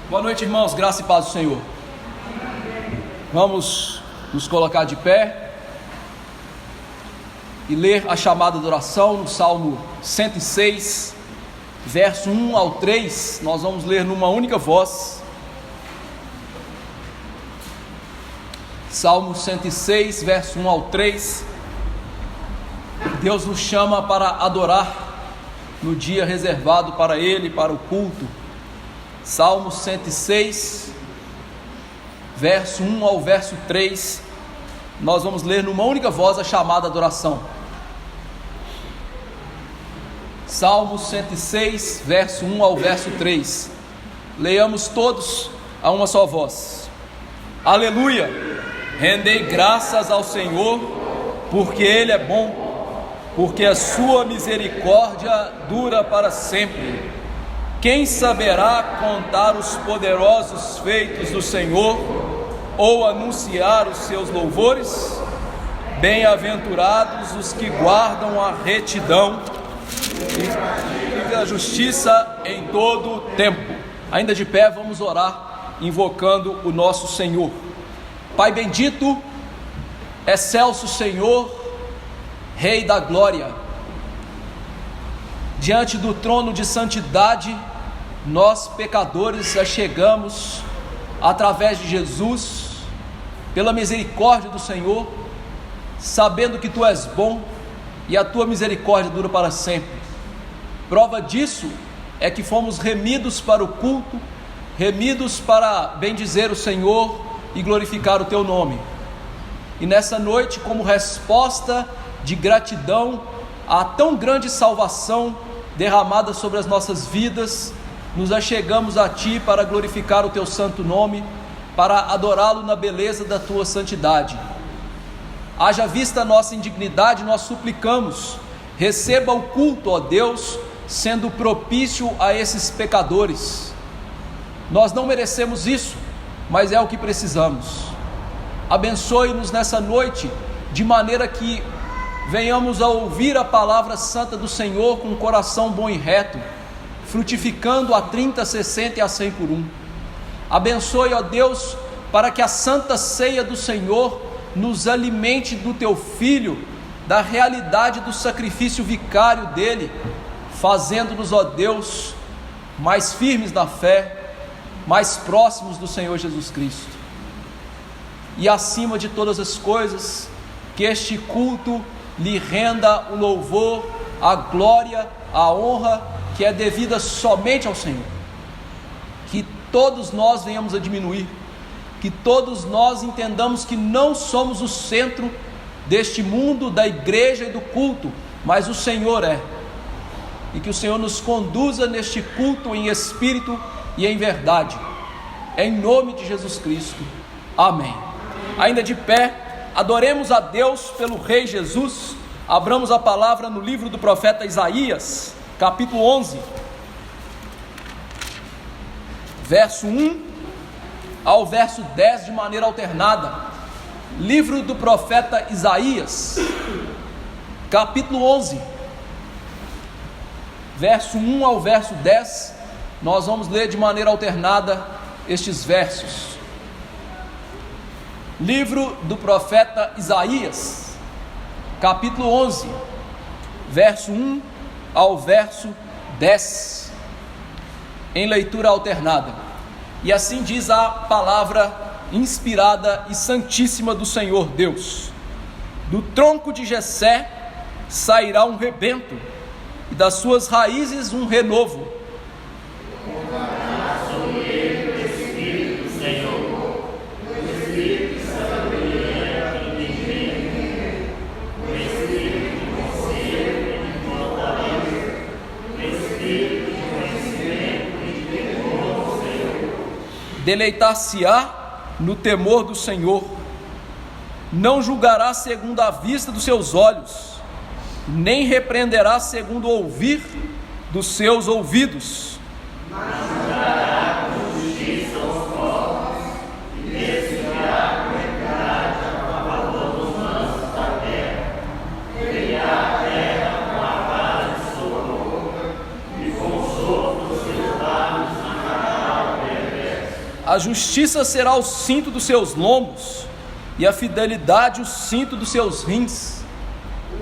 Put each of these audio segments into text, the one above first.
Boa noite, irmãos, graça e paz do Senhor. Vamos nos colocar de pé e ler a chamada de oração no Salmo 106, verso 1 ao 3, nós vamos ler numa única voz. Salmo 106, verso 1 ao 3, Deus nos chama para adorar no dia reservado para Ele, para o culto. Salmo 106, verso 1 ao verso 3, nós vamos ler numa única voz a chamada de oração. Salmo 106, verso 1 ao verso 3, leiamos todos a uma só voz. Aleluia! Rendei graças ao Senhor, porque Ele é bom, porque a sua misericórdia dura para sempre. Quem saberá contar os poderosos feitos do Senhor, ou anunciar os seus louvores? Bem-aventurados os que guardam a retidão e a justiça em todo o tempo. Ainda de pé, vamos orar, invocando o nosso Senhor. Pai bendito, excelso Senhor, Rei da glória, diante do trono de santidade, nós pecadores chegamos através de Jesus, pela misericórdia do Senhor, sabendo que Tu és bom e a Tua misericórdia dura para sempre. Prova disso é que fomos remidos para o culto, remidos para bendizer o Senhor e glorificar o Teu nome. E nessa noite, como resposta de gratidão à tão grande salvação derramada sobre as nossas vidas, nos achegamos a Ti para glorificar o Teu santo nome, para adorá-lo na beleza da Tua santidade. Haja vista a nossa indignidade, nós suplicamos, receba o culto, ó Deus, sendo propício a esses pecadores. Nós não merecemos isso, mas é o que precisamos. Abençoe-nos nessa noite, de maneira que venhamos a ouvir a palavra santa do Senhor com um coração bom e reto, frutificando a 30, 60 e a 100 por 1. Abençoe, ó Deus, para que a santa ceia do Senhor nos alimente do Teu Filho, da realidade do sacrifício vicário dele, fazendo-nos, ó Deus, mais firmes na fé, mais próximos do Senhor Jesus Cristo. E acima de todas as coisas, que este culto lhe renda o louvor, a glória, a honra que é devida somente ao Senhor. Que todos nós venhamos a diminuir, que todos nós entendamos que não somos o centro deste mundo, da igreja e do culto, mas o Senhor é. E que o Senhor nos conduza neste culto em espírito e em verdade. Em nome de Jesus Cristo. Amém. Ainda de pé, adoremos a Deus pelo Rei Jesus. Abramos a palavra no livro do profeta Isaías, capítulo 11, verso 1 ao verso 10, de maneira alternada. Livro do profeta Isaías, capítulo 11, verso 1 ao verso 10, nós vamos ler de maneira alternada estes versos. Livro do profeta Isaías, capítulo 11, verso 1 ao verso 10, em leitura alternada. E assim diz a palavra inspirada e santíssima do Senhor Deus: do tronco de Jessé sairá um rebento, e das suas raízes um renovo. Deleitar-se-á no temor do Senhor, não julgará segundo a vista dos seus olhos, nem repreenderá segundo o ouvir dos seus ouvidos. Mas julgará com justiça os povos, e decidirá com equidade a favor dos mansos da terra. Ferirá a terra com a vara de sua boca, e com o sopro dos seus lábios matará o perverso. A justiça será o cinto dos seus lombos, e a fidelidade o cinto dos seus rins.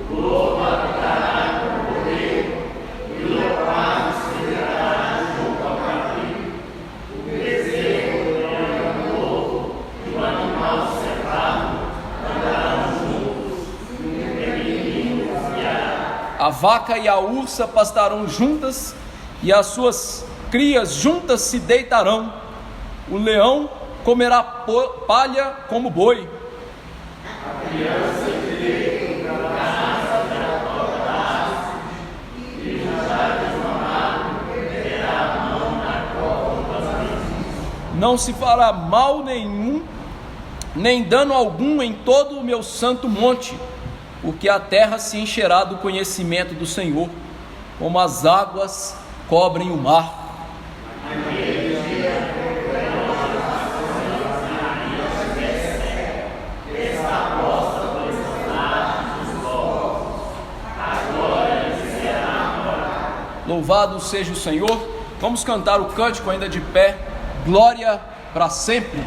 O lobo habitará no poder, e o leopardo se deitará junto ao capim. O bezerro e o leão novo, e o animal cevado andarão juntos, e um pequenino guiará. A vaca e a ursa pastarão juntas, e as suas crias juntas se deitarão. O leão comerá palha como boi. A criança que deita na casa da porta, e já desmamado meterá a mão na copa das vezes. Não se fará mal nenhum, nem dano algum em todo o meu santo monte, porque a terra se encherá do conhecimento do Senhor, como as águas cobrem o mar. Louvado seja o Senhor. Vamos cantar o cântico ainda de pé. Glória para sempre.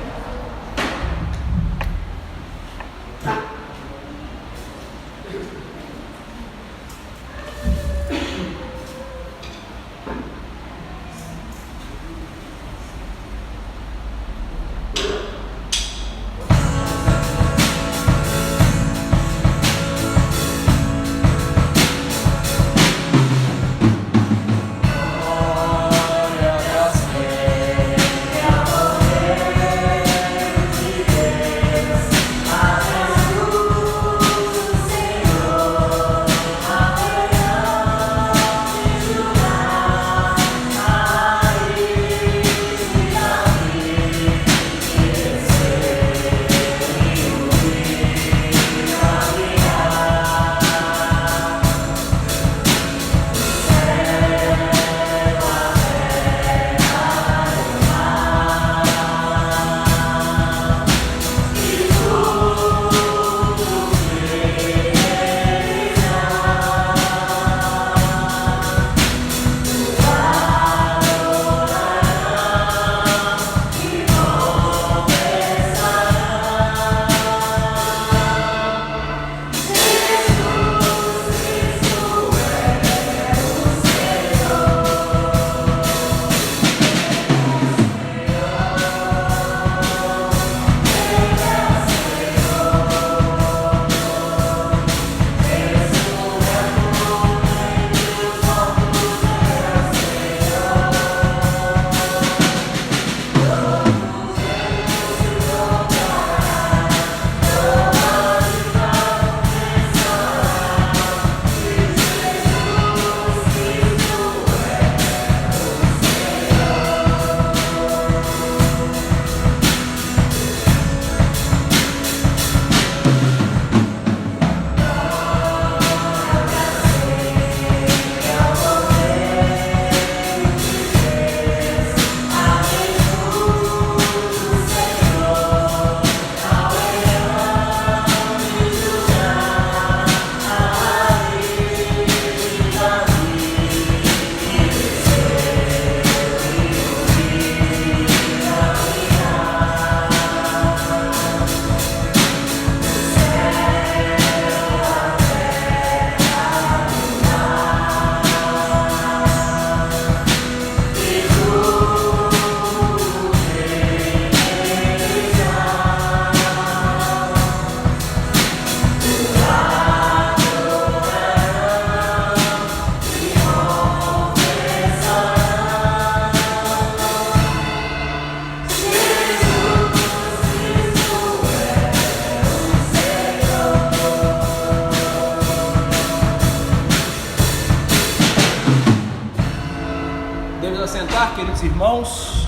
assentar, queridos irmãos.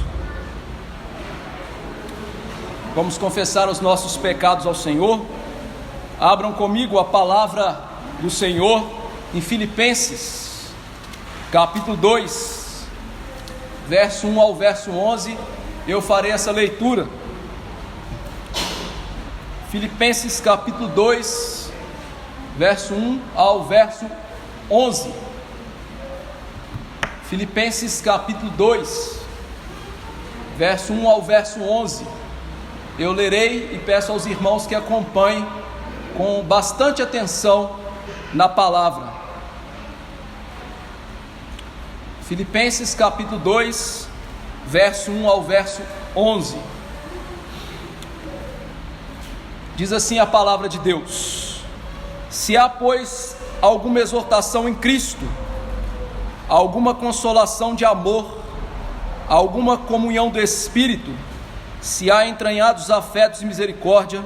Vamos confessar os nossos pecados ao Senhor. Abram comigo a palavra do Senhor em Filipenses, capítulo 2, verso 1 ao verso 11. Eu farei essa leitura. Filipenses capítulo 2, verso 1 ao verso 11. Filipenses capítulo 2, verso 1 ao verso 11. Eu lerei e peço aos irmãos que acompanhem com bastante atenção na palavra. Filipenses capítulo 2, verso 1 ao verso 11. Diz assim a palavra de Deus: se há, pois, alguma exortação em Cristo, alguma consolação de amor, alguma comunhão do Espírito, se há entranhados afetos e misericórdia,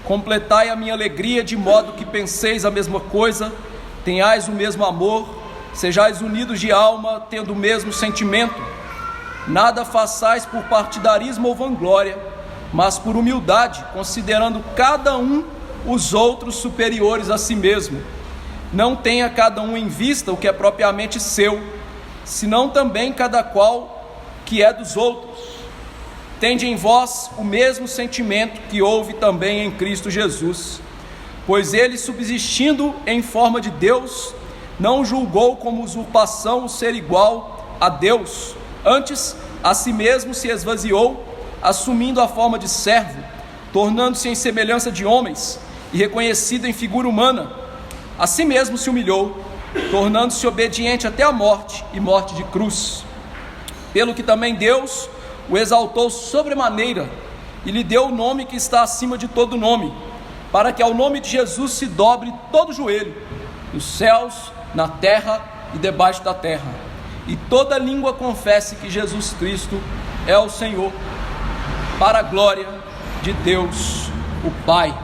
completai a minha alegria, de modo que penseis a mesma coisa, tenhais o mesmo amor, sejais unidos de alma, tendo o mesmo sentimento. Nada façais por partidarismo ou vanglória, mas por humildade, considerando cada um os outros superiores a si mesmo. Não tenha cada um em vista o que é propriamente seu, senão também cada qual que é dos outros. Tende em vós o mesmo sentimento que houve também em Cristo Jesus, pois ele, subsistindo em forma de Deus, não julgou como usurpação o ser igual a Deus, antes a si mesmo se esvaziou, assumindo a forma de servo, tornando-se em semelhança de homens, e reconhecido em figura humana, a si mesmo se humilhou, tornando-se obediente até a morte, e morte de cruz. Pelo que também Deus o exaltou sobremaneira, e lhe deu o nome que está acima de todo nome, para que ao nome de Jesus se dobre todo o joelho, nos céus, na terra e debaixo da terra, e toda língua confesse que Jesus Cristo é o Senhor, para a glória de Deus o Pai.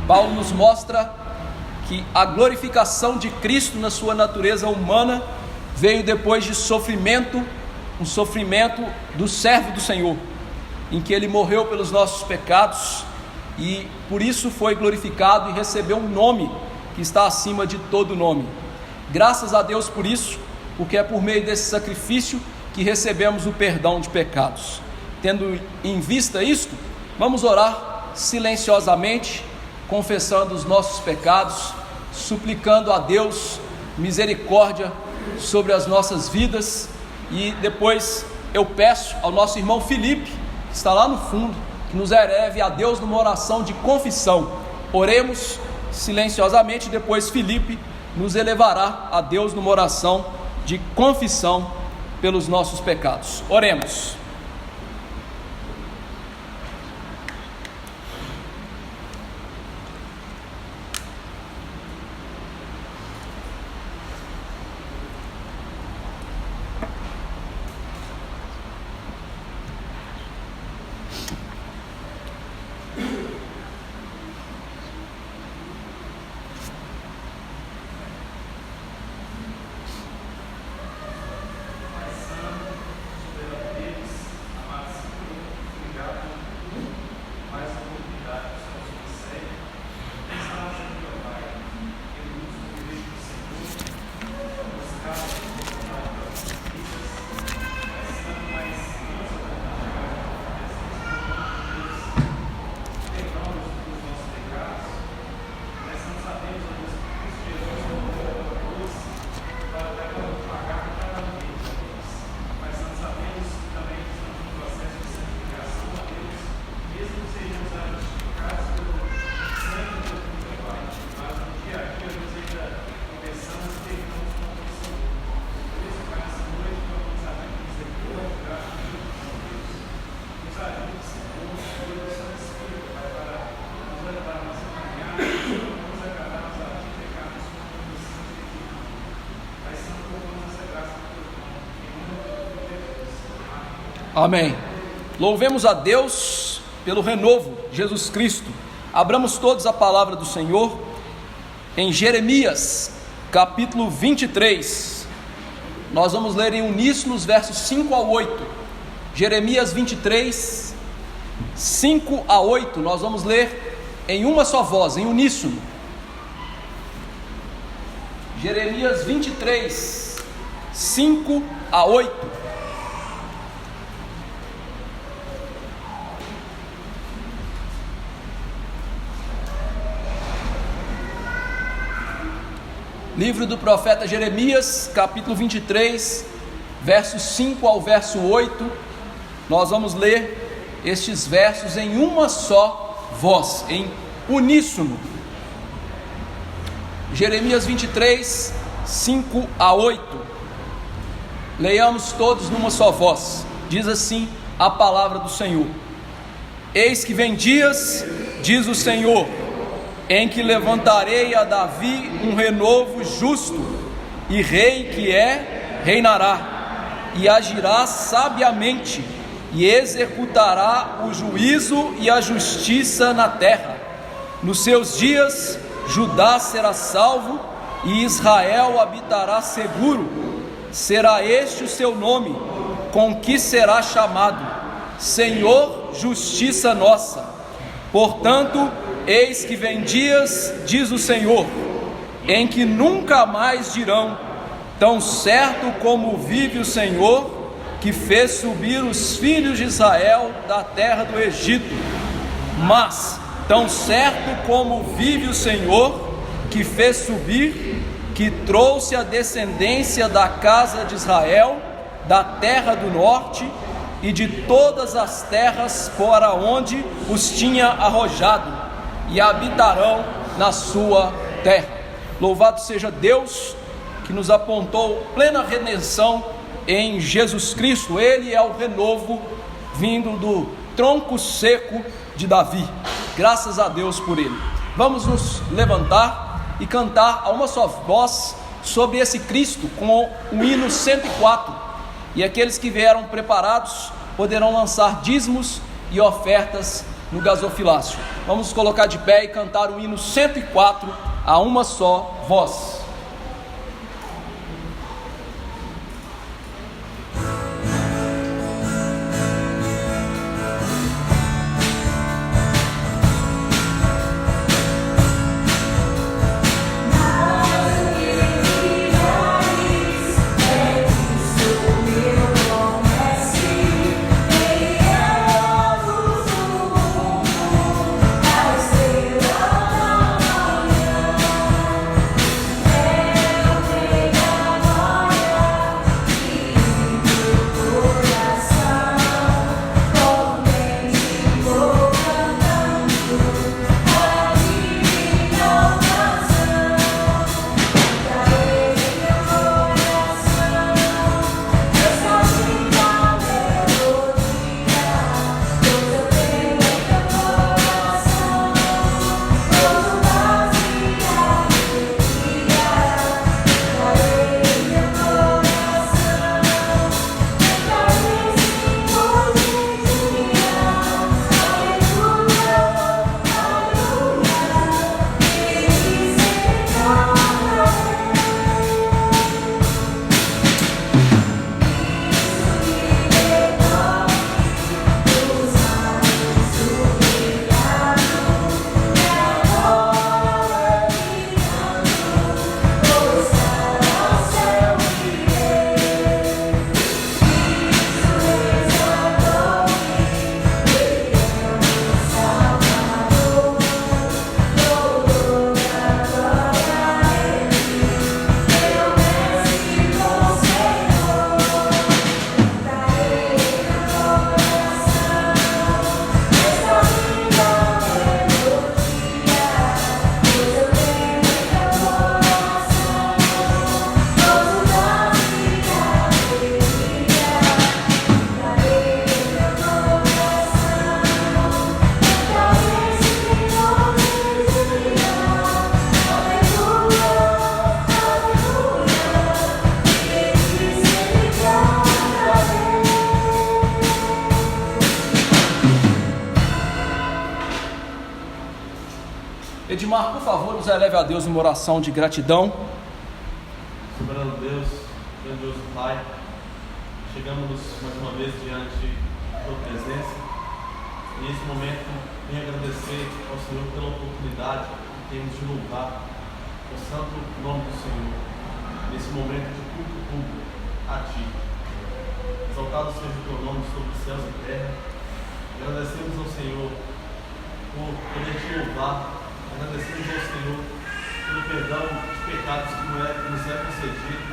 Paulo nos mostra que a glorificação de Cristo na sua natureza humana veio depois de sofrimento, um sofrimento do servo do Senhor, em que ele morreu pelos nossos pecados e por isso foi glorificado e recebeu um nome que está acima de todo nome. Graças a Deus por isso, porque é por meio desse sacrifício que recebemos o perdão de pecados. Tendo em vista isto, vamos orar silenciosamente, confessando os nossos pecados, suplicando a Deus misericórdia sobre as nossas vidas. E depois eu peço ao nosso irmão Felipe, que está lá no fundo, que nos eleve a Deus numa oração de confissão. Oremos silenciosamente, depois Felipe nos elevará a Deus numa oração de confissão pelos nossos pecados. Oremos. Amém. Louvemos a Deus pelo renovo, Jesus Cristo. Abramos todos a palavra do Senhor em Jeremias, capítulo 23. Nós vamos ler em uníssono os versos 5 a 8. Jeremias 23, 5 a 8. Nós vamos ler em uma só voz, em uníssono. Jeremias 23, 5 a 8. Livro do profeta Jeremias, capítulo 23, versos 5 ao verso 8, nós vamos ler estes versos em uma só voz, em uníssono. Jeremias 23, 5 a 8. Leiamos todos numa só voz. Diz assim a palavra do Senhor: Eis que vem dias, diz o Senhor, em que levantarei a Davi um renovo justo, e rei que reinará, e agirá sabiamente, e executará o juízo e a justiça na terra. Nos seus dias Judá será salvo, e Israel habitará seguro. Será este o seu nome, com que será chamado: Senhor, justiça nossa. Portanto, eis que vem dias, diz o Senhor, em que nunca mais dirão: tão certo como vive o Senhor, que fez subir os filhos de Israel da terra do Egito. Mas, tão certo como vive o Senhor, que fez subir, que trouxe a descendência da casa de Israel, da terra do norte, e de todas as terras para onde os tinha arrojado, e habitarão na sua terra. Louvado seja Deus, que nos apontou plena redenção em Jesus Cristo. Ele é o renovo vindo do tronco seco de Davi. Graças a Deus por ele. Vamos nos levantar e cantar a uma só voz sobre esse Cristo com o hino 104. E aqueles que vieram preparados poderão lançar dízimos e ofertas no gasofilácio. Vamos nos colocar de pé e cantar o hino 104 a uma só voz. Edmar, por favor, nos eleve a Deus uma oração de gratidão. Soberano Deus, grandioso Pai, chegamos mais uma vez diante da Tua presença. E nesse momento, venho agradecer ao Senhor pela oportunidade que temos de louvar o santo nome do Senhor, nesse momento de culto público a Ti. Exaltado seja o Teu nome sobre os céus e terra. Agradecemos ao Senhor por poder Te louvar. Agradecemos ao Senhor pelo perdão de pecados que nos é concedido,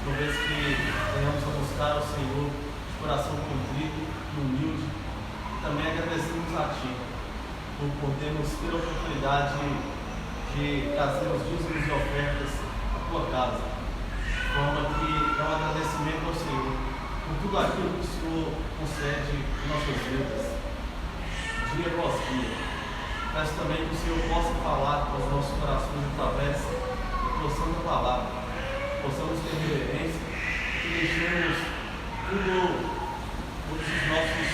uma vez que venhamos a buscar ao Senhor de coração contrito e humilde. E também agradecemos a Ti por podermos ter a oportunidade de trazer os dízimos e ofertas à Tua casa, de forma que é um agradecimento ao Senhor por tudo aquilo que o Senhor concede em nossas vidas, dia após dia. Peço também que o Senhor possa falar com os nossos corações através da Tua Santa Palavra, possamos ter reverência e deixemos todos os nossos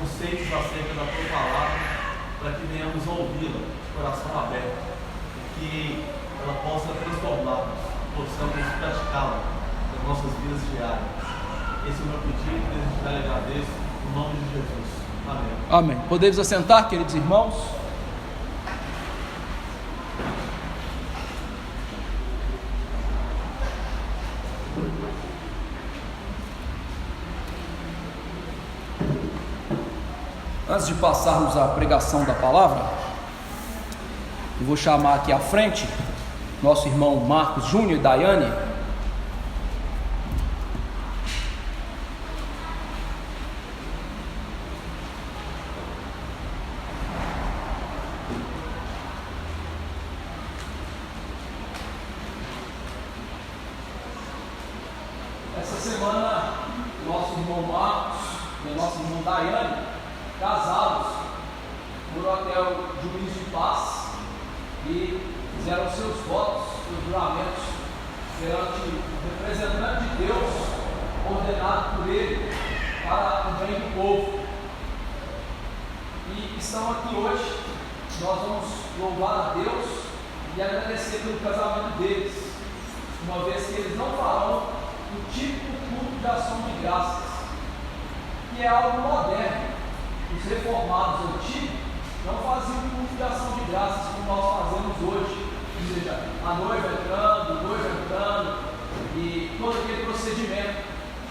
conceitos acerca da Tua Palavra, para que venhamos ouvi-la de coração aberto e que ela possa transformar-nos, possamos praticá-la nas nossas vidas diárias. Esse é o meu pedido, desde já lhe agradeço, em nome de Jesus. Amém. Amém. Podemos assentar, queridos irmãos? Antes de passarmos à pregação da palavra, eu vou chamar aqui à frente nosso irmão Marcos Júnior e Daiane. Essa semana, nosso irmão Marcos e a nossa irmã Daiane, casados, foram até o juiz de paz e fizeram seus votos, seus juramentos perante o representante de Deus, ordenado por ele para o bem do povo. E estão aqui hoje. Nós vamos louvar a Deus e agradecer pelo casamento deles, uma vez que eles não farão o típico culto de ação de graças, que é algo moderno. Os reformados antigos não faziam culto de ação de graças como nós fazemos hoje, ou seja, a noiva entrando, o noivo entrando e todo aquele procedimento.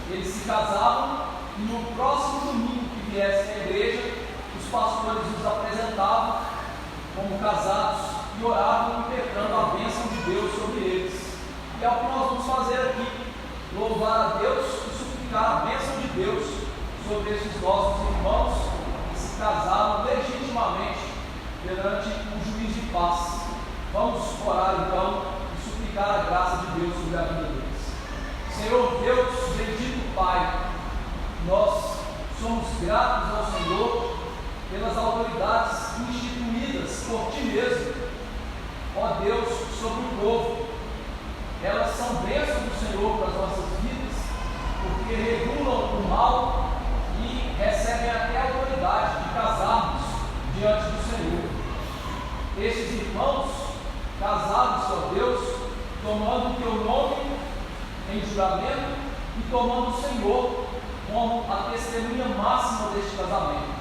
Eles se casavam e no próximo domingo que viessem à igreja, os pastores os apresentavam como casados e oravam impetrando a bênção de Deus sobre eles. E é o que nós vamos fazer aqui: louvar a Deus e suplicar a bênção de Deus sobre esses nossos irmãos que se casaram legitimamente perante um juiz de paz. Vamos orar então e suplicar a graça de Deus sobre a vida deles. Senhor Deus, bendito Pai, nós somos gratos ao Senhor pelas autoridades instituídas por Ti mesmo, ó Deus, sobre o povo. Elas são bênçãos do Senhor para as nossas vidas, porque regulam o mal e recebem até a autoridade de casarmos diante do Senhor. Estes irmãos, casados, ó Deus, tomando o Teu nome em juramento e tomando o Senhor como a testemunha máxima deste casamento,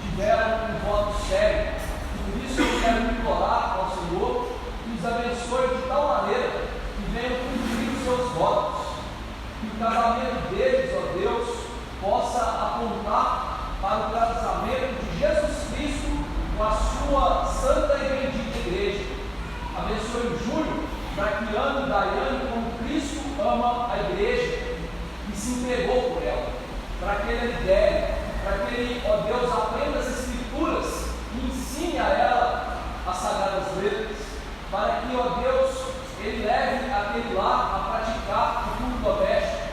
tiveram um voto sério. E por isso eu quero implorar ao Senhor que os abençoe de tal maneira que venham cumprir os seus votos, que o casamento deles, ó Deus, possa apontar para o casamento de Jesus Cristo com a sua santa e bendita igreja. Abençoe o Júlio para que ame Daiane como Cristo ama a igreja e se entregou por ela, para que ele lidere, para que ele, ó Deus, aprenda as Escrituras e ensine a ela as sagradas letras, para que, ó Deus, ele leve aquele lá a praticar o culto doméstico.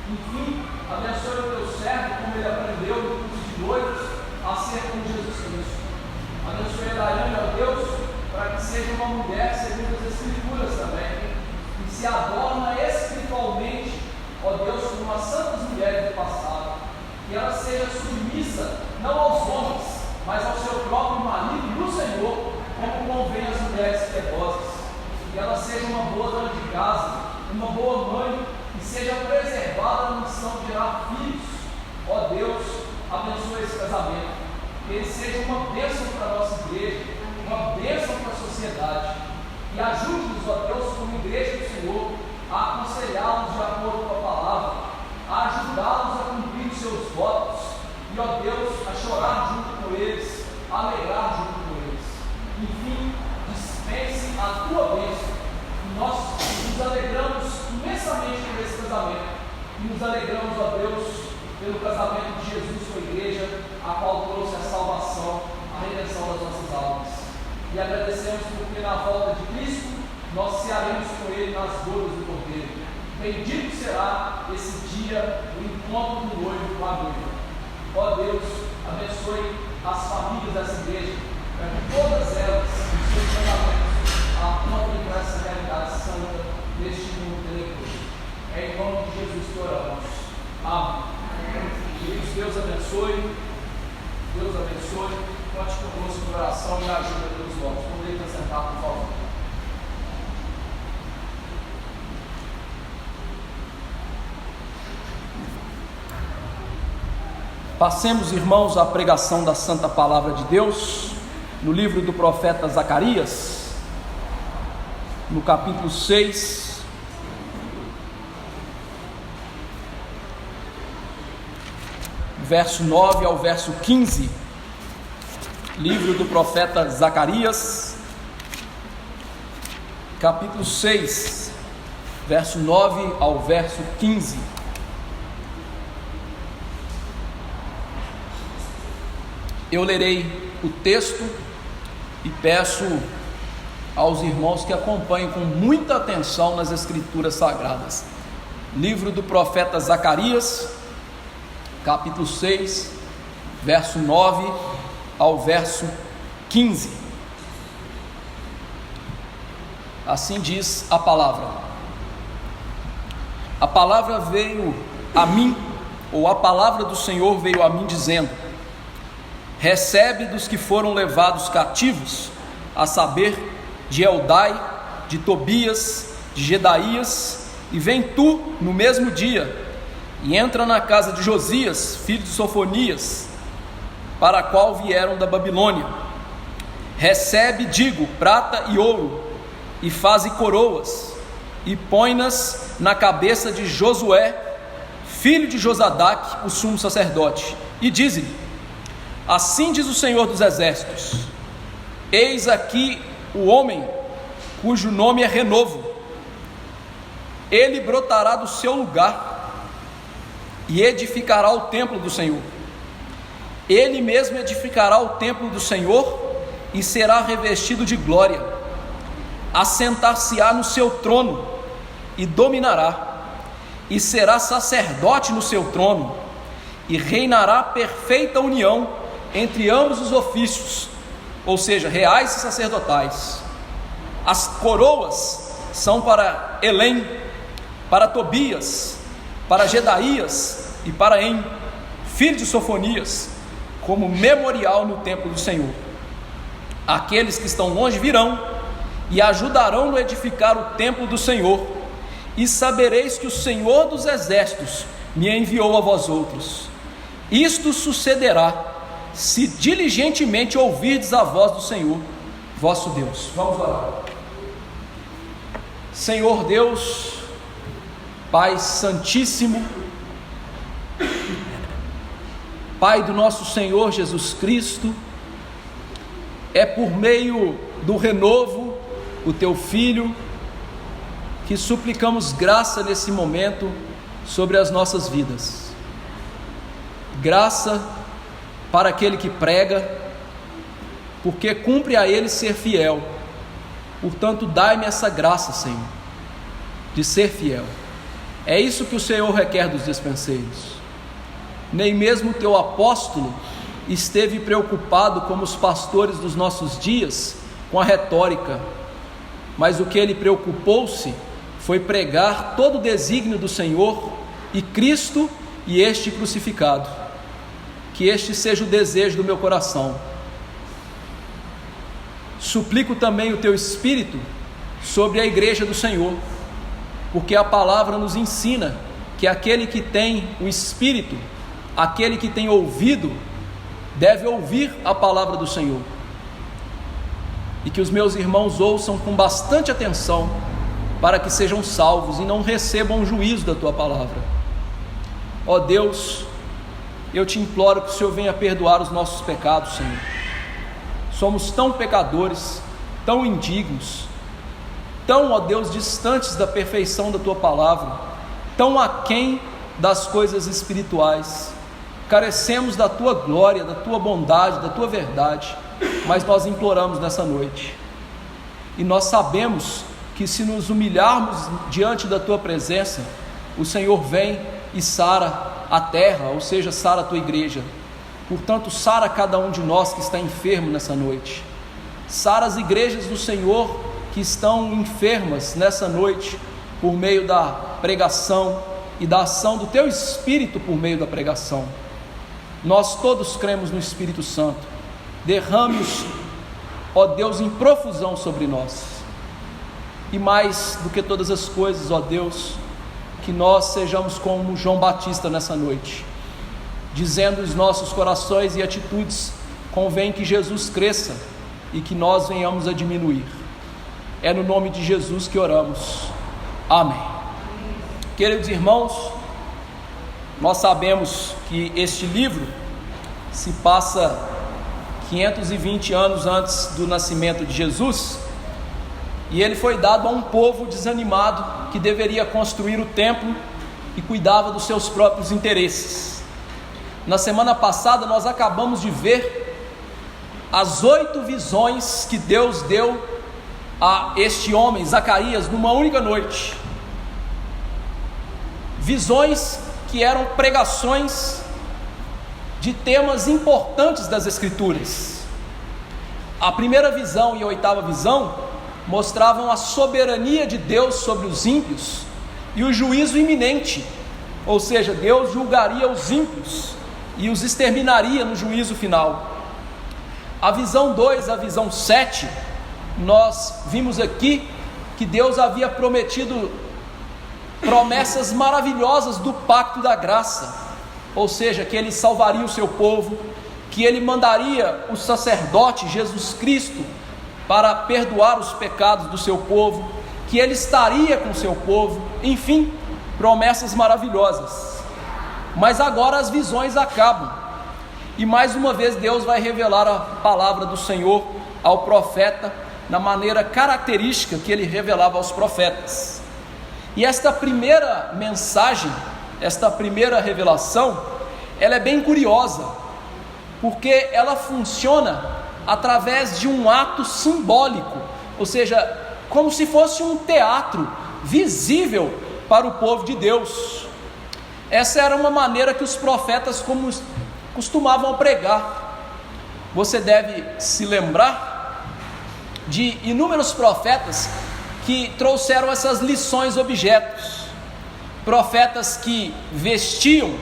Enfim, abençoe o Teu servo como ele aprendeu no culto de noivos a ser como Jesus Cristo. Abençoe a Daiane, ó Deus, para que seja uma mulher segundo as Escrituras também, e se adorna espiritualmente, ó Deus, como as santas mulheres do passado. Que ela seja submissa não aos homens, mas ao seu próprio marido no Senhor, como convém às mulheres piedosas. Que ela seja uma boa dona de casa, uma boa mãe, e seja preservada na missão de gerar filhos. Ó Deus, abençoe esse casamento, que ele seja uma bênção para a nossa igreja, uma bênção para a sociedade, e ajude-nos, ó Deus, como igreja do Senhor, a aconselhá-los de acordo com a palavra, a ajudá-los a cumprir os seus votos, e, ó Deus, a chorar junto com eles, a alegrar junto com eles. Enfim, dispense a Tua bênção, e nós nos alegramos imensamente por esse casamento, e nos alegramos, ó Deus, pelo casamento de Jesus com a igreja, a qual trouxe a salvação, a redenção das nossas almas. E agradecemos porque na volta de Cristo nós cearemos com Ele nas bodas do Cordeiro. Bendito será esse dia, o encontro do noivo com a noiva. Ó Deus, abençoe as famílias dessa igreja, para que todas elas, os seus casamentos, apontem para essa realidade santa neste mundo tenebroso. É em nome de Jesus que oramos. Amém. Queridos, Deus abençoe. Deus abençoe. Conte conosco em oração e ajuda pelos votos. Poderia sentar, por favor. Passemos, irmãos, à pregação da Santa Palavra de Deus, no livro do profeta Zacarias, no capítulo 6, verso 9 ao verso 15, livro do profeta Zacarias, capítulo 6, verso 9 ao verso 15. Eu lerei o texto e peço aos irmãos que acompanhem com muita atenção nas Escrituras Sagradas. Livro do profeta Zacarias, capítulo 6, verso 9 ao verso 15. Assim diz a palavra. A palavra veio a mim, ou a palavra do Senhor veio a mim dizendo: recebe dos que foram levados cativos, a saber, de Eldai, de Tobias, de Gedaías, e vem tu no mesmo dia, e entra na casa de Josias, filho de Sofonias, para a qual vieram da Babilônia. Recebe, digo, prata e ouro, e faze coroas, e põe-nas na cabeça de Josué, filho de Josadaque, o sumo sacerdote, e dize-lhe: assim diz o Senhor dos Exércitos: eis aqui o homem cujo nome é Renovo. Ele brotará do seu lugar e edificará o templo do Senhor. Ele mesmo edificará o templo do Senhor e será revestido de glória. Assentar-se-á no seu trono e dominará, e será sacerdote no seu trono, e reinará perfeita união entre ambos os ofícios, ou seja, reais e sacerdotais. As coroas são para Elém, para Tobias, para Gedaías e para En, filho de Sofonias, como memorial no templo do Senhor. Aqueles que estão longe virão e ajudarão no edificar o templo do Senhor, e sabereis que o Senhor dos Exércitos me enviou a vós outros. Isto sucederá se diligentemente ouvirdes a voz do Senhor, vosso Deus. Vamos orar. Senhor Deus, Pai Santíssimo, Pai do nosso Senhor Jesus Cristo, é por meio do Renovo, o Teu Filho, que suplicamos graça nesse momento sobre as nossas vidas. Graça para aquele que prega, porque cumpre a ele ser fiel. Portanto, dai-me essa graça, Senhor, de ser fiel. É isso que o Senhor requer dos despenseiros. Nem mesmo o teu apóstolo esteve preocupado, como os pastores dos nossos dias, com a retórica, mas o que ele preocupou-se foi pregar todo o desígnio do Senhor e Cristo e este crucificado. Que este seja o desejo do meu coração. Suplico também o teu Espírito sobre a igreja do Senhor, porque a palavra nos ensina que aquele que tem o Espírito, aquele que tem ouvido, deve ouvir a palavra do Senhor. E que os meus irmãos ouçam com bastante atenção, para que sejam salvos e não recebam o juízo da tua palavra. Ó Deus, eu te imploro que o Senhor venha perdoar os nossos pecados, Senhor. Somos tão pecadores, tão indignos, tão, ó Deus, distantes da perfeição da tua palavra, tão aquém das coisas espirituais, carecemos da tua glória, da tua bondade, da tua verdade, mas nós imploramos nessa noite, e nós sabemos que se nos humilharmos diante da tua presença, o Senhor vem e sara a terra, ou seja, sara a tua igreja. Portanto, sara cada um de nós que está enfermo nessa noite, sara as igrejas do Senhor que estão enfermas nessa noite, por meio da pregação e da ação do teu Espírito por meio da pregação. Nós todos cremos no Espírito Santo, derrame-os, ó Deus, em profusão sobre nós, e mais do que todas as coisas, ó Deus, que nós sejamos como João Batista nessa noite, dizendo os nossos corações e atitudes: convém que Jesus cresça e que nós venhamos a diminuir. É no nome de Jesus que oramos, amém. Queridos irmãos, nós sabemos que este livro se passa 520 anos antes do nascimento de Jesus, e ele foi dado a um povo desanimado que deveria construir o templo e cuidava dos seus próprios interesses. Na semana passada nós acabamos de ver as 8 visões que Deus deu a este homem, Zacarias, numa única noite. Visões que eram pregações de temas importantes das Escrituras. A primeira visão e a 8ª visão mostravam a soberania de Deus sobre os ímpios e o juízo iminente, ou seja, Deus julgaria os ímpios e os exterminaria no juízo final. A visão 2, a visão 7, nós vimos aqui que Deus havia prometido promessas maravilhosas do pacto da graça, ou seja, que Ele salvaria o seu povo, que Ele mandaria o sacerdote Jesus Cristo para perdoar os pecados do seu povo, que Ele estaria com o seu povo, enfim, promessas maravilhosas. Mas agora as visões acabam, e mais uma vez Deus vai revelar a palavra do Senhor ao profeta, na maneira característica que Ele revelava aos profetas. E esta primeira mensagem, esta primeira revelação, ela é bem curiosa, porque ela funciona através de um ato simbólico, ou seja, como se fosse um teatro visível para o povo de Deus. Essa era uma maneira que os profetas costumavam pregar. Você deve se lembrar de inúmeros profetas que trouxeram essas lições objetos, profetas que vestiam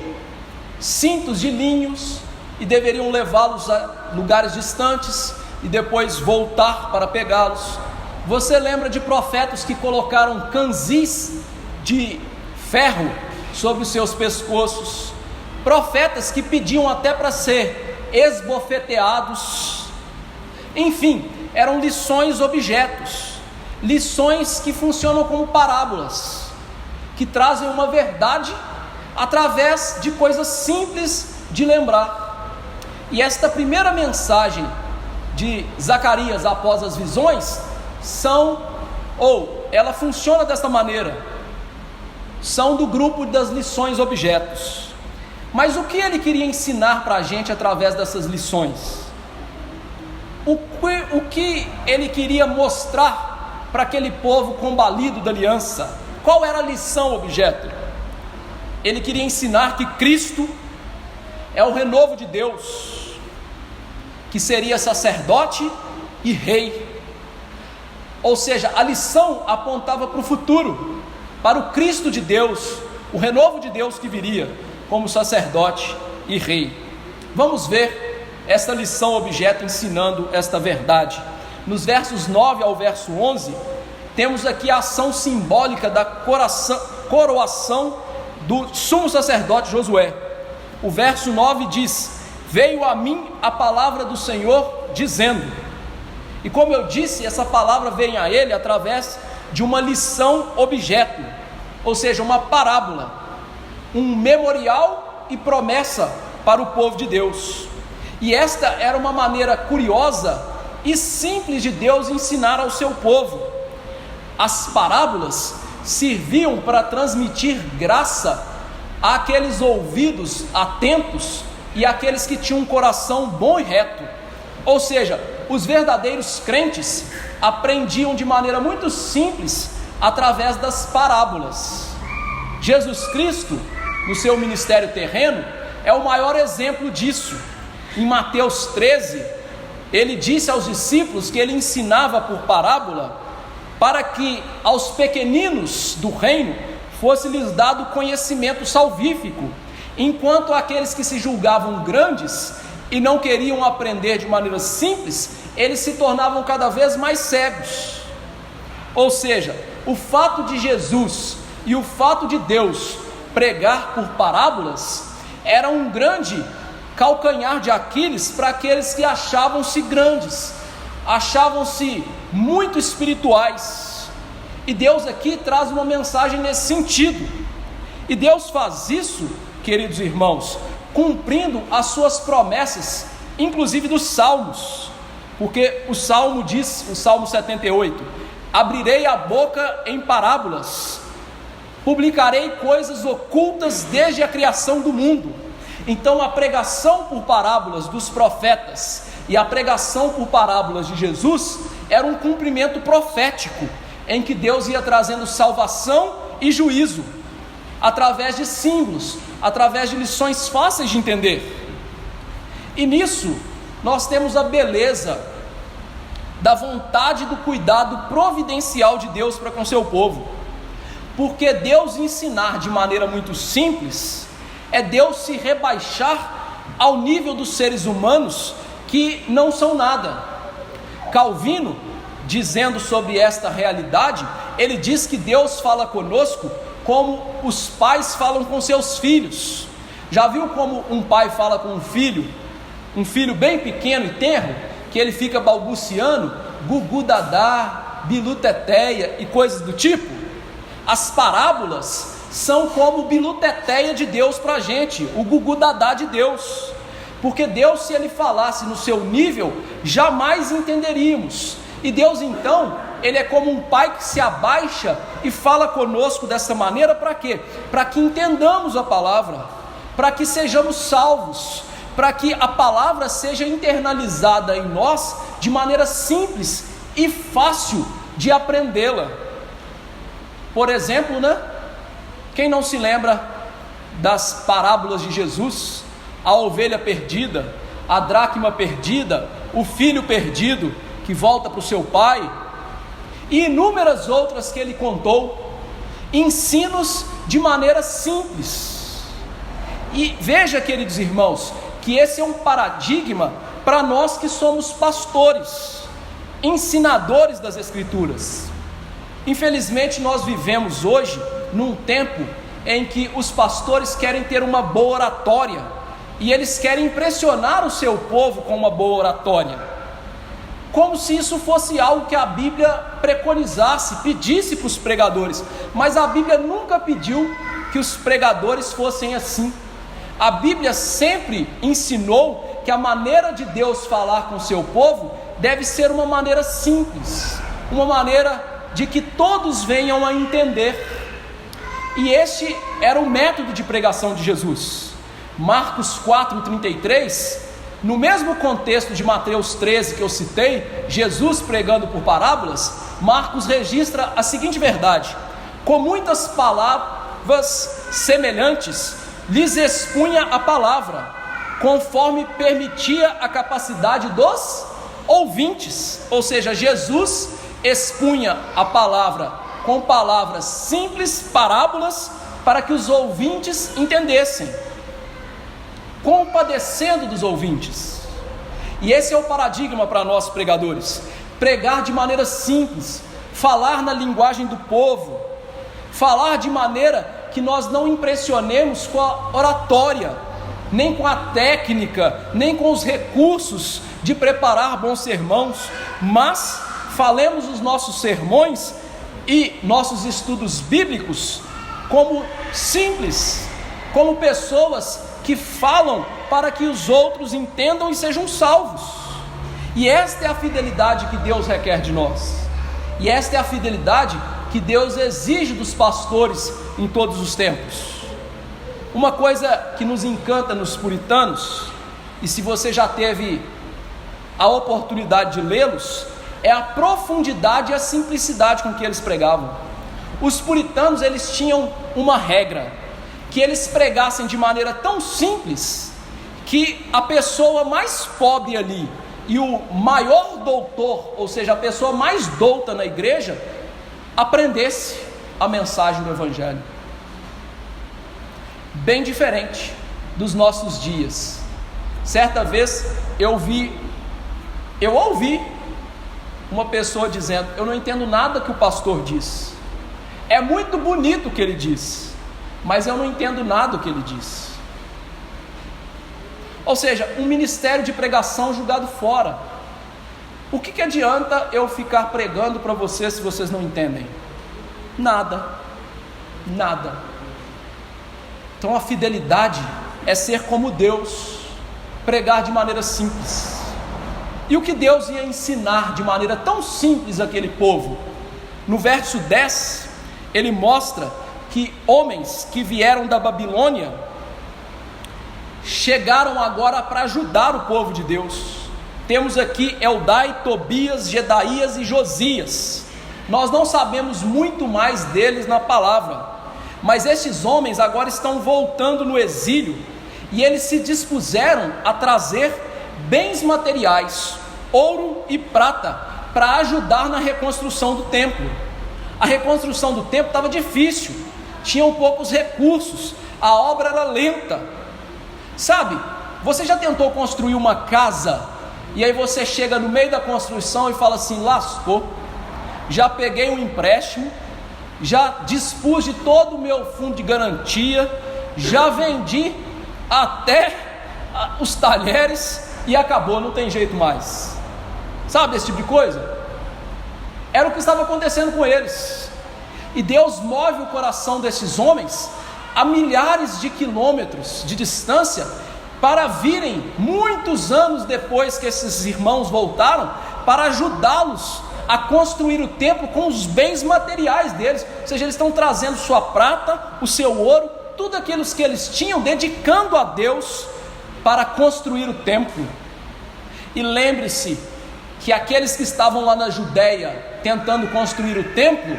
cintos de linhos e deveriam levá-los a lugares distantes e depois voltar para pegá-los. Você lembra de profetas que colocaram canzis de ferro sobre os seus pescoços, profetas que pediam até para ser esbofeteados. Enfim, eram lições objetos, lições que funcionam como parábolas, que trazem uma verdade através de coisas simples de lembrar. E esta primeira mensagem de Zacarias após as visões ela funciona desta maneira, são do grupo das lições objetos. Mas o que ele queria ensinar para a gente através dessas lições? O que ele queria mostrar para aquele povo combalido da aliança? Qual era a lição objeto? Ele queria ensinar que Cristo é o renovo de Deus, que seria sacerdote e rei. Ou seja, a lição apontava para o futuro, para o Cristo de Deus, o renovo de Deus que viria como sacerdote e rei. Vamos ver esta lição objeto ensinando esta verdade. Nos versos 9 ao verso 11, temos aqui a ação simbólica da coroação do sumo sacerdote Josué. O verso 9 diz: veio a mim a palavra do Senhor dizendo. E como eu disse, essa palavra vem a ele através de uma lição objeto, ou seja, uma parábola, um memorial e promessa para o povo de Deus. E esta era uma maneira curiosa e simples de Deus ensinar ao seu povo. As parábolas serviam para transmitir graça àqueles ouvidos atentos e àqueles que tinham um coração bom e reto. Ou seja, os verdadeiros crentes aprendiam de maneira muito simples através das parábolas. Jesus Cristo, no seu ministério terreno, é o maior exemplo disso. Em Mateus 13, ele disse aos discípulos que ele ensinava por parábola para que aos pequeninos do reino fosse-lhes dado conhecimento salvífico, enquanto aqueles que se julgavam grandes e não queriam aprender de maneira simples, eles se tornavam cada vez mais cegos. Ou seja, o fato de Jesus e o fato de Deus pregar por parábolas era um grande calcanhar de Aquiles para aqueles que achavam-se grandes, achavam-se muito espirituais. E Deus aqui traz uma mensagem nesse sentido. E Deus faz isso, queridos irmãos, cumprindo as suas promessas, inclusive dos Salmos. Porque o Salmo diz, o Salmo 78, abrirei a boca em parábolas, publicarei coisas ocultas desde a criação do mundo. Então a pregação por parábolas dos profetas e a pregação por parábolas de Jesus era um cumprimento profético, em que Deus ia trazendo salvação e juízo, através de símbolos, através de lições fáceis de entender. E nisso nós temos a beleza da vontade e do cuidado providencial de Deus para com seu povo. Porque Deus ensinar de maneira muito simples é Deus se rebaixar ao nível dos seres humanos que não são nada. Calvino, dizendo sobre esta realidade, ele diz que Deus fala conosco como os pais falam com seus filhos. Já viu como um pai fala com um filho bem pequeno e tenro, que ele fica balbuciando, gugu dadá, bilu teteia e coisas do tipo? As parábolas são como o bilu teteia de Deus para a gente, o gugu dadá de Deus. Porque Deus, se ele falasse no seu nível, jamais entenderíamos. E Deus então, ele é como um pai que se abaixa e fala conosco dessa maneira, para quê? Para que entendamos a palavra, para que sejamos salvos, para que a palavra seja internalizada em nós de maneira simples e fácil de aprendê-la. Por exemplo, quem não se lembra das parábolas de Jesus? A ovelha perdida, a dracma perdida, o filho perdido que volta para o seu pai, e inúmeras outras que ele contou, ensinos de maneira simples. E veja, queridos irmãos, que esse é um paradigma para nós que somos pastores, ensinadores das Escrituras. Infelizmente nós vivemos hoje num tempo em que os pastores querem ter uma boa oratória, e eles querem impressionar o seu povo com uma boa oratória, como se isso fosse algo que a Bíblia preconizasse, pedisse para os pregadores. Mas a Bíblia nunca pediu que os pregadores fossem assim. A Bíblia sempre ensinou que a maneira de Deus falar com o seu povo deve ser uma maneira simples, uma maneira de que todos venham a entender. E este era o método de pregação de Jesus. Marcos 4:33, no mesmo contexto de Mateus 13 que eu citei, Jesus pregando por parábolas, Marcos registra a seguinte verdade: com muitas palavras semelhantes lhes expunha a palavra, conforme permitia a capacidade dos ouvintes. Ou seja, Jesus expunha a palavra com palavras simples, parábolas, para que os ouvintes entendessem, compadecendo dos ouvintes. E esse é o paradigma para nós pregadores: pregar de maneira simples, falar na linguagem do povo, falar de maneira que nós não impressionemos com a oratória, nem com a técnica, nem com os recursos de preparar bons sermãos, mas falemos os nossos sermões e nossos estudos bíblicos como simples, como pessoas que falam para que os outros entendam e sejam salvos. E esta é a fidelidade que Deus requer de nós, e esta é a fidelidade que Deus exige dos pastores em todos os tempos. Uma coisa que nos encanta nos puritanos, e se você já teve a oportunidade de lê-los, é a profundidade e a simplicidade com que eles pregavam. Os puritanos, eles tinham uma regra, que eles pregassem de maneira tão simples, que a pessoa mais pobre ali, e o maior doutor, ou seja, a pessoa mais douta na igreja, aprendesse a mensagem do Evangelho. Bem diferente dos nossos dias. Certa vez eu ouvi uma pessoa dizendo: eu não entendo nada que o pastor diz, é muito bonito o que ele diz, mas eu não entendo nada o que ele diz. Ou seja, um ministério de pregação jogado fora. O que adianta eu ficar pregando para vocês se vocês não entendem? Nada. Então a fidelidade é ser como Deus, pregar de maneira simples. E o que Deus ia ensinar de maneira tão simples àquele povo? No verso 10, ele mostra que homens que vieram da Babilônia chegaram agora para ajudar o povo de Deus. Temos aqui Eldai, Tobias, Gedaías e Josias. Nós não sabemos muito mais deles na palavra, mas esses homens agora estão voltando no exílio, e eles se dispuseram a trazer bens materiais, ouro e prata, para ajudar na reconstrução do templo. A reconstrução do templo estava difícil, tinham poucos recursos, a obra era lenta. Sabe, você já tentou construir uma casa, e aí você chega no meio da construção e fala assim: lascou, já peguei um empréstimo, já dispus de todo o meu fundo de garantia, já vendi até os talheres e acabou, não tem jeito mais. Sabe esse tipo de coisa? Era o que estava acontecendo com eles. E Deus move o coração desses homens a milhares de quilômetros de distância, para virem muitos anos depois que esses irmãos voltaram, para ajudá-los a construir o templo com os bens materiais deles. Ou seja, eles estão trazendo sua prata, o seu ouro, tudo aquilo que eles tinham, dedicando a Deus para construir o templo. E lembre-se que aqueles que estavam lá na Judéia tentando construir o templo,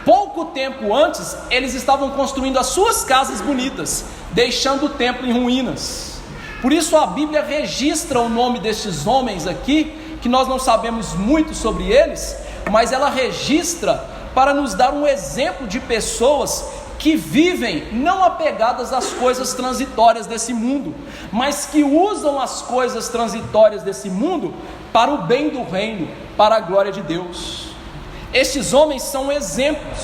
pouco tempo antes, eles estavam construindo as suas casas bonitas, deixando o templo em ruínas. Por isso a Bíblia registra o nome destes homens aqui, que nós não sabemos muito sobre eles, mas ela registra para nos dar um exemplo de pessoas que vivem não apegadas às coisas transitórias desse mundo, mas que usam as coisas transitórias desse mundo para o bem do reino, para a glória de Deus. Estes homens são exemplos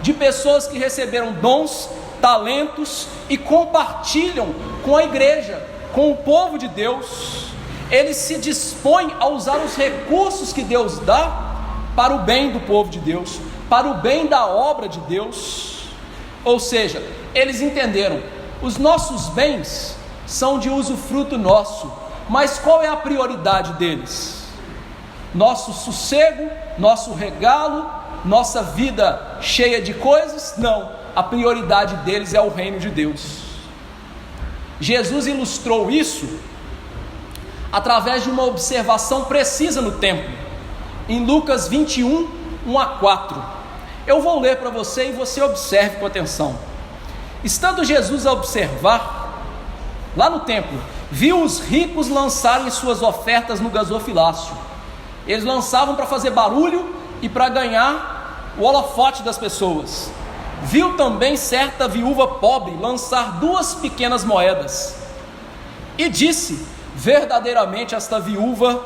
de pessoas que receberam dons, talentos e compartilham com a igreja, com o povo de Deus. Eles se dispõem a usar os recursos que Deus dá para o bem do povo de Deus, para o bem da obra de Deus. Ou seja, eles entenderam: os nossos bens são de usufruto nosso, mas qual é a prioridade deles? Nosso sossego, nosso regalo, nossa vida cheia de coisas? Não, a prioridade deles é o reino de Deus. Jesus ilustrou isso através de uma observação precisa no templo, em Lucas 21, 1-4. Eu vou ler para você e você observe com atenção. Estando Jesus a observar, lá no templo, viu os ricos lançarem suas ofertas no gasofilácio. Eles lançavam para fazer barulho e para ganhar o holofote das pessoas. Viu também certa viúva pobre lançar 2 pequenas moedas, e disse: verdadeiramente esta viúva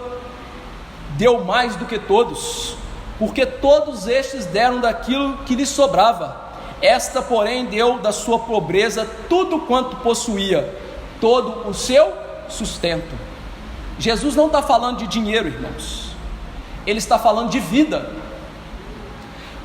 deu mais do que todos, porque todos estes deram daquilo que lhes sobrava. Esta, porém, deu da sua pobreza tudo quanto possuía, todo o seu sustento. Jesus não está falando de dinheiro, irmãos. Ele está falando de vida.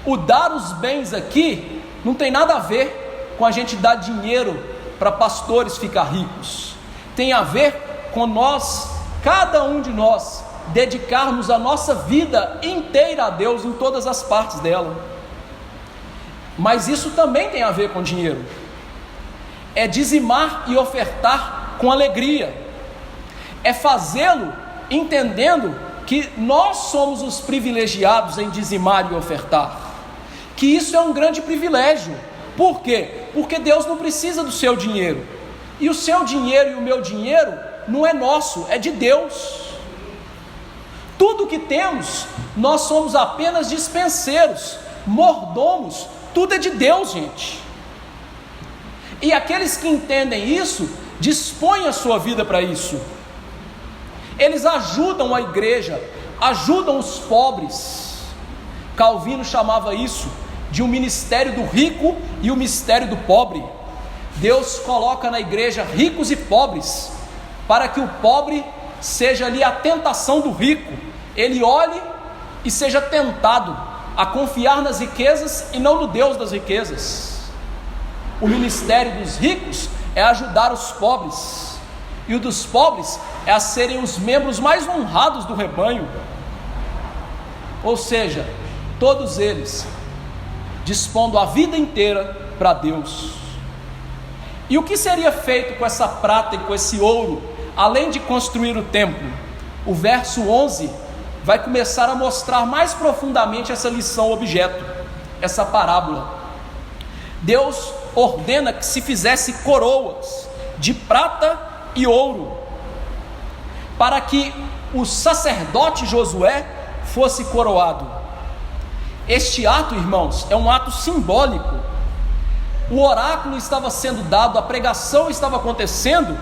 O dar os bens aqui não tem nada a ver com a gente dar dinheiro para pastores ficar ricos. Tem a ver com nós, cada um de nós, dedicarmos a nossa vida inteira a Deus em todas as partes dela. Mas isso também tem a ver com dinheiro. é dizimar e ofertar com alegria, é fazê-lo entendendo que nós somos os privilegiados em dizimar e ofertar, que isso é um grande privilégio. Por quê? Porque Deus não precisa do seu dinheiro, e o seu dinheiro e o meu dinheiro não é nosso, é de Deus. Tudo que temos, nós somos apenas dispenseiros, mordomos, tudo é de Deus, gente. E aqueles que entendem isso, dispõem a sua vida para isso. Eles ajudam a igreja, ajudam os pobres. Calvino chamava isso de um ministério do rico e o mistério do pobre. Deus coloca na igreja ricos e pobres, para que o pobre seja ali a tentação do rico, ele olhe e seja tentado a confiar nas riquezas e não no Deus das riquezas. O ministério dos ricos é ajudar os pobres, e o dos pobres é a serem os membros mais honrados do rebanho. Ou seja, todos eles dispondo a vida inteira para Deus. E o que seria feito com essa prata e com esse ouro, além de construir o templo? O verso 11 vai começar a mostrar mais profundamente essa lição objeto, essa parábola. Deus ordena que se fizesse coroas de prata e ouro, para que o sacerdote Josué fosse coroado. Este ato, irmãos, é um ato simbólico. O oráculo estava sendo dado, a pregação estava acontecendo,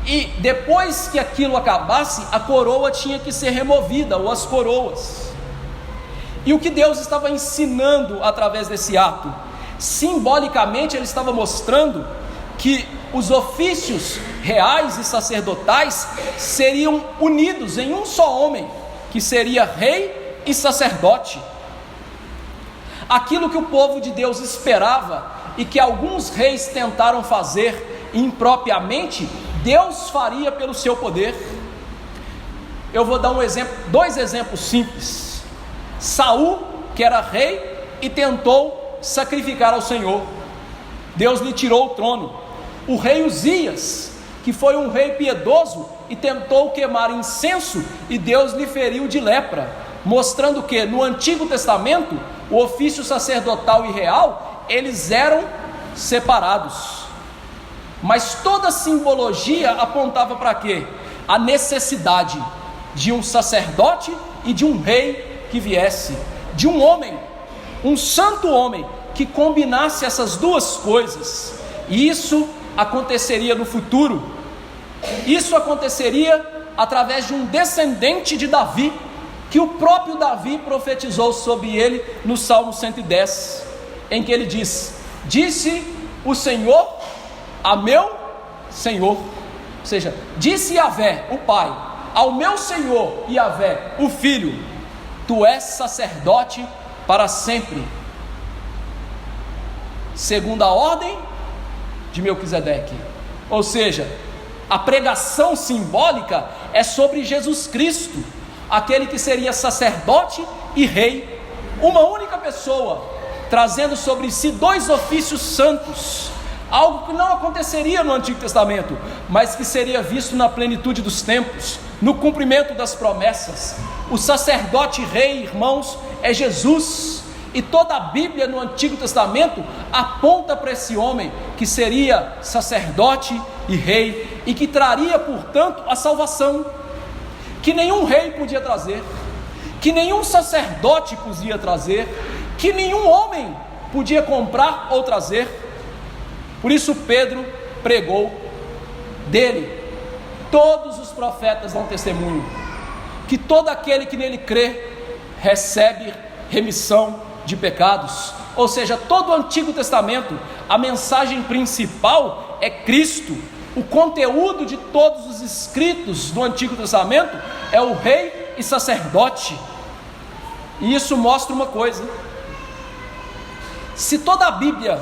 e depois que aquilo acabasse, a coroa tinha que ser removida, ou as coroas. E o que Deus estava ensinando através desse ato? Simbolicamente ele estava mostrando que os ofícios reais e sacerdotais seriam unidos em um só homem, que seria rei e sacerdote. Aquilo que o povo de Deus esperava e que alguns reis tentaram fazer impropriamente, Deus faria pelo seu poder. Eu vou dar dois exemplos simples. Saul, que era rei e tentou sacrificar ao Senhor, Deus lhe tirou o trono. O rei Uzias, que foi um rei piedoso e tentou queimar incenso, e Deus lhe feriu de lepra, mostrando que no Antigo Testamento o ofício sacerdotal e real, eles eram separados, mas toda a simbologia apontava para quê? A necessidade de um sacerdote e de um rei que viesse, de um homem, um santo homem, que combinasse essas duas coisas. E isso aconteceria no futuro. Isso aconteceria através de um descendente de Davi, que o próprio Davi profetizou sobre ele no Salmo 110, em que ele diz: disse o Senhor a meu Senhor, ou seja, disse Yahvé, o Pai, ao meu Senhor Yahvé, o Filho: tu és sacerdote para sempre, segundo a ordem de Melquisedeque. Ou seja, a pregação simbólica é sobre Jesus Cristo, aquele que seria sacerdote e rei, uma única pessoa, trazendo sobre si dois ofícios santos, algo que não aconteceria no Antigo Testamento, mas que seria visto na plenitude dos tempos, no cumprimento das promessas. O sacerdote rei, irmãos, é Jesus, e toda a Bíblia no Antigo Testamento aponta para esse homem que seria sacerdote e rei, e que traria, portanto, a salvação, que nenhum rei podia trazer, que nenhum sacerdote podia trazer, que nenhum homem podia comprar ou trazer. Por isso Pedro pregou dele. Todos os profetas dão testemunho que todo aquele que nele crê recebe remissão de pecados. Ou seja, todo o Antigo Testamento, a mensagem principal é Cristo. O conteúdo de todos os escritos do Antigo Testamento é o rei e sacerdote. E isso mostra uma coisa: se toda a Bíblia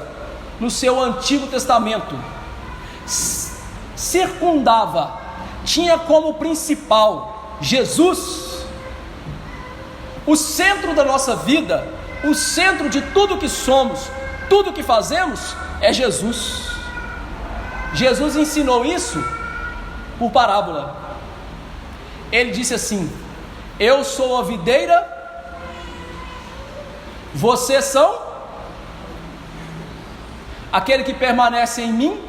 no seu Antigo Testamento circundava, tinha como principal Jesus, o centro da nossa vida, o centro de tudo que somos, tudo que fazemos é Jesus. Jesus ensinou isso por parábola. Ele disse assim: eu sou a videira, vocês são aquele que permanece em mim,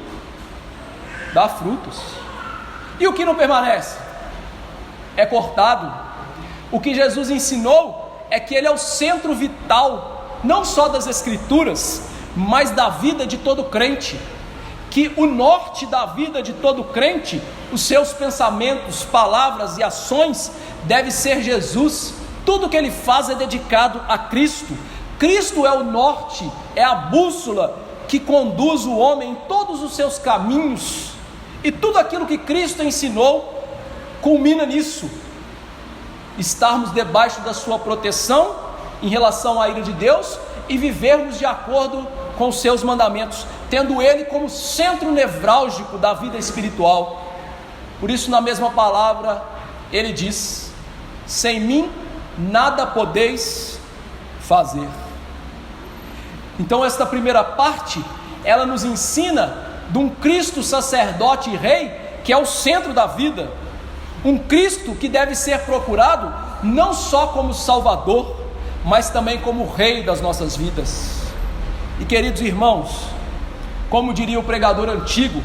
dá frutos, e o que não permanece é cortado. O que Jesus ensinou é que Ele é o centro vital, não só das Escrituras, mas da vida de todo crente, que o norte da vida de todo crente, os seus pensamentos, palavras e ações deve ser Jesus. Tudo que ele faz é dedicado a Cristo. Cristo é o norte, é a bússola que conduz o homem em todos os seus caminhos, e tudo aquilo que Cristo ensinou culmina nisso: estarmos debaixo da sua proteção em relação à ira de Deus e vivermos de acordo com os seus mandamentos, tendo Ele como centro nevrálgico da vida espiritual. Por isso, na mesma palavra, Ele diz: sem mim nada podeis fazer. Então esta primeira parte, ela nos ensina de um Cristo sacerdote e rei, que é o centro da vida, um Cristo que deve ser procurado não só como Salvador, mas também como Rei das nossas vidas. E queridos irmãos, como diria o pregador antigo,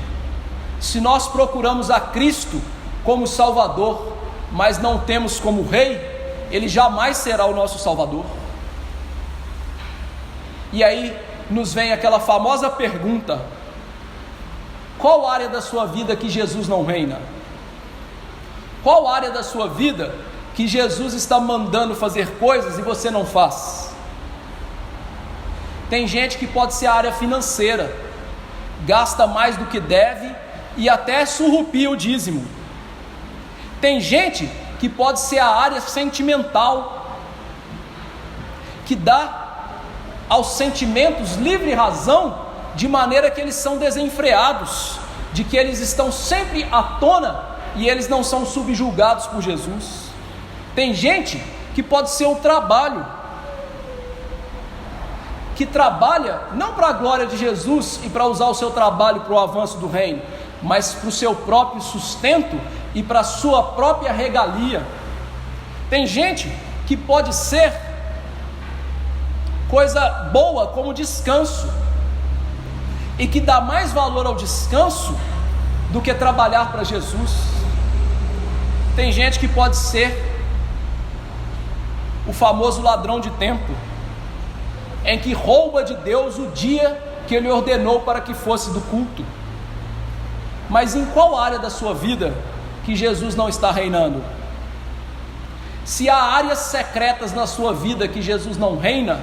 se nós procuramos a Cristo como Salvador, mas não temos como Rei, Ele jamais será o nosso Salvador. E aí nos vem aquela famosa pergunta: qual área da sua vida que Jesus não reina? Qual área da sua vida que Jesus está mandando fazer coisas e você não faz? Tem gente que pode ser a área financeira, gasta mais do que deve e até surrupia o dízimo. Tem gente que pode ser a área sentimental, que dá aos sentimentos livre razão, de maneira que eles são desenfreados, de que eles estão sempre à tona e eles não são subjugados por Jesus. Tem gente que pode ser o trabalho, que trabalha não para a glória de Jesus e para usar o seu trabalho para o avanço do reino, mas para o seu próprio sustento e para a sua própria regalia. Tem gente que pode ser coisa boa como descanso, e que dá mais valor ao descanso do que trabalhar para Jesus. Tem gente que pode ser o famoso ladrão de tempo, em que rouba de Deus o dia que Ele ordenou para que fosse do culto. Mas em qual área da sua vida que Jesus não está reinando? Se há áreas secretas na sua vida que Jesus não reina,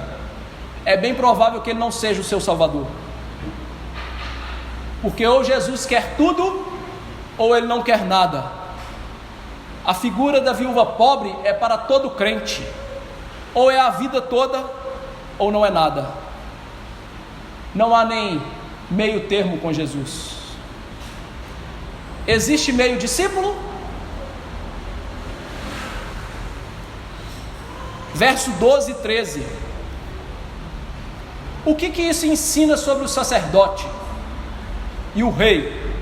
é bem provável que Ele não seja o seu Salvador, porque ou Jesus quer tudo, ou Ele não quer nada. A figura da viúva pobre é para todo crente: ou é a vida toda, ou não é nada. Não há nem meio termo com Jesus. Existe meio discípulo? Verso 12 e 13. O que isso ensina sobre o sacerdote e o rei?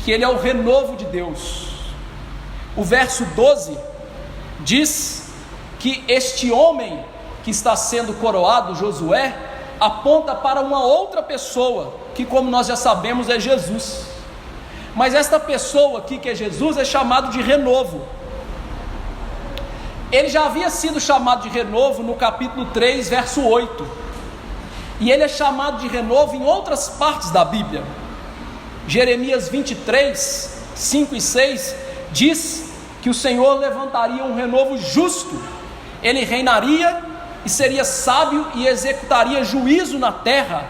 Que ele é o renovo de Deus. O verso 12 diz que este homem que está sendo coroado, Josué, aponta para uma outra pessoa, que, como nós já sabemos, é Jesus. Mas esta pessoa aqui, que é Jesus, é chamado de renovo. Ele já havia sido chamado de renovo no capítulo 3, verso 8. E ele é chamado de renovo em outras partes da Bíblia. Jeremias 23, 5 e 6 diz que o Senhor levantaria um renovo justo. Ele reinaria e seria sábio e executaria juízo na terra.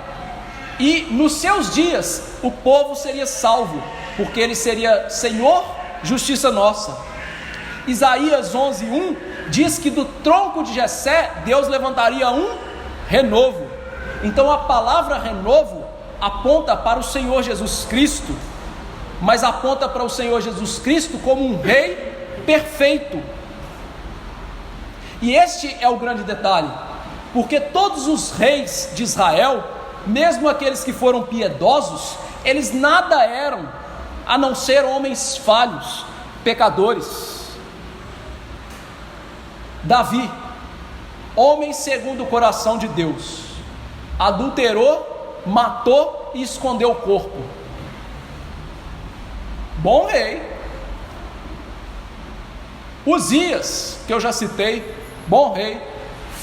E nos seus dias o povo seria salvo, porque ele seria Senhor, justiça nossa. Isaías 11:1 diz que do tronco de Jessé Deus levantaria um renovo. Então a palavra renovo aponta para o Senhor Jesus Cristo, mas aponta para o Senhor Jesus Cristo como um rei perfeito. E este é o grande detalhe, porque todos os reis de Israel, mesmo aqueles que foram piedosos, eles nada eram a não ser homens falhos, pecadores. Davi, homem segundo o coração de Deus, adulterou, matou e escondeu o corpo. Bom rei. Uzias, que eu já citei, bom rei,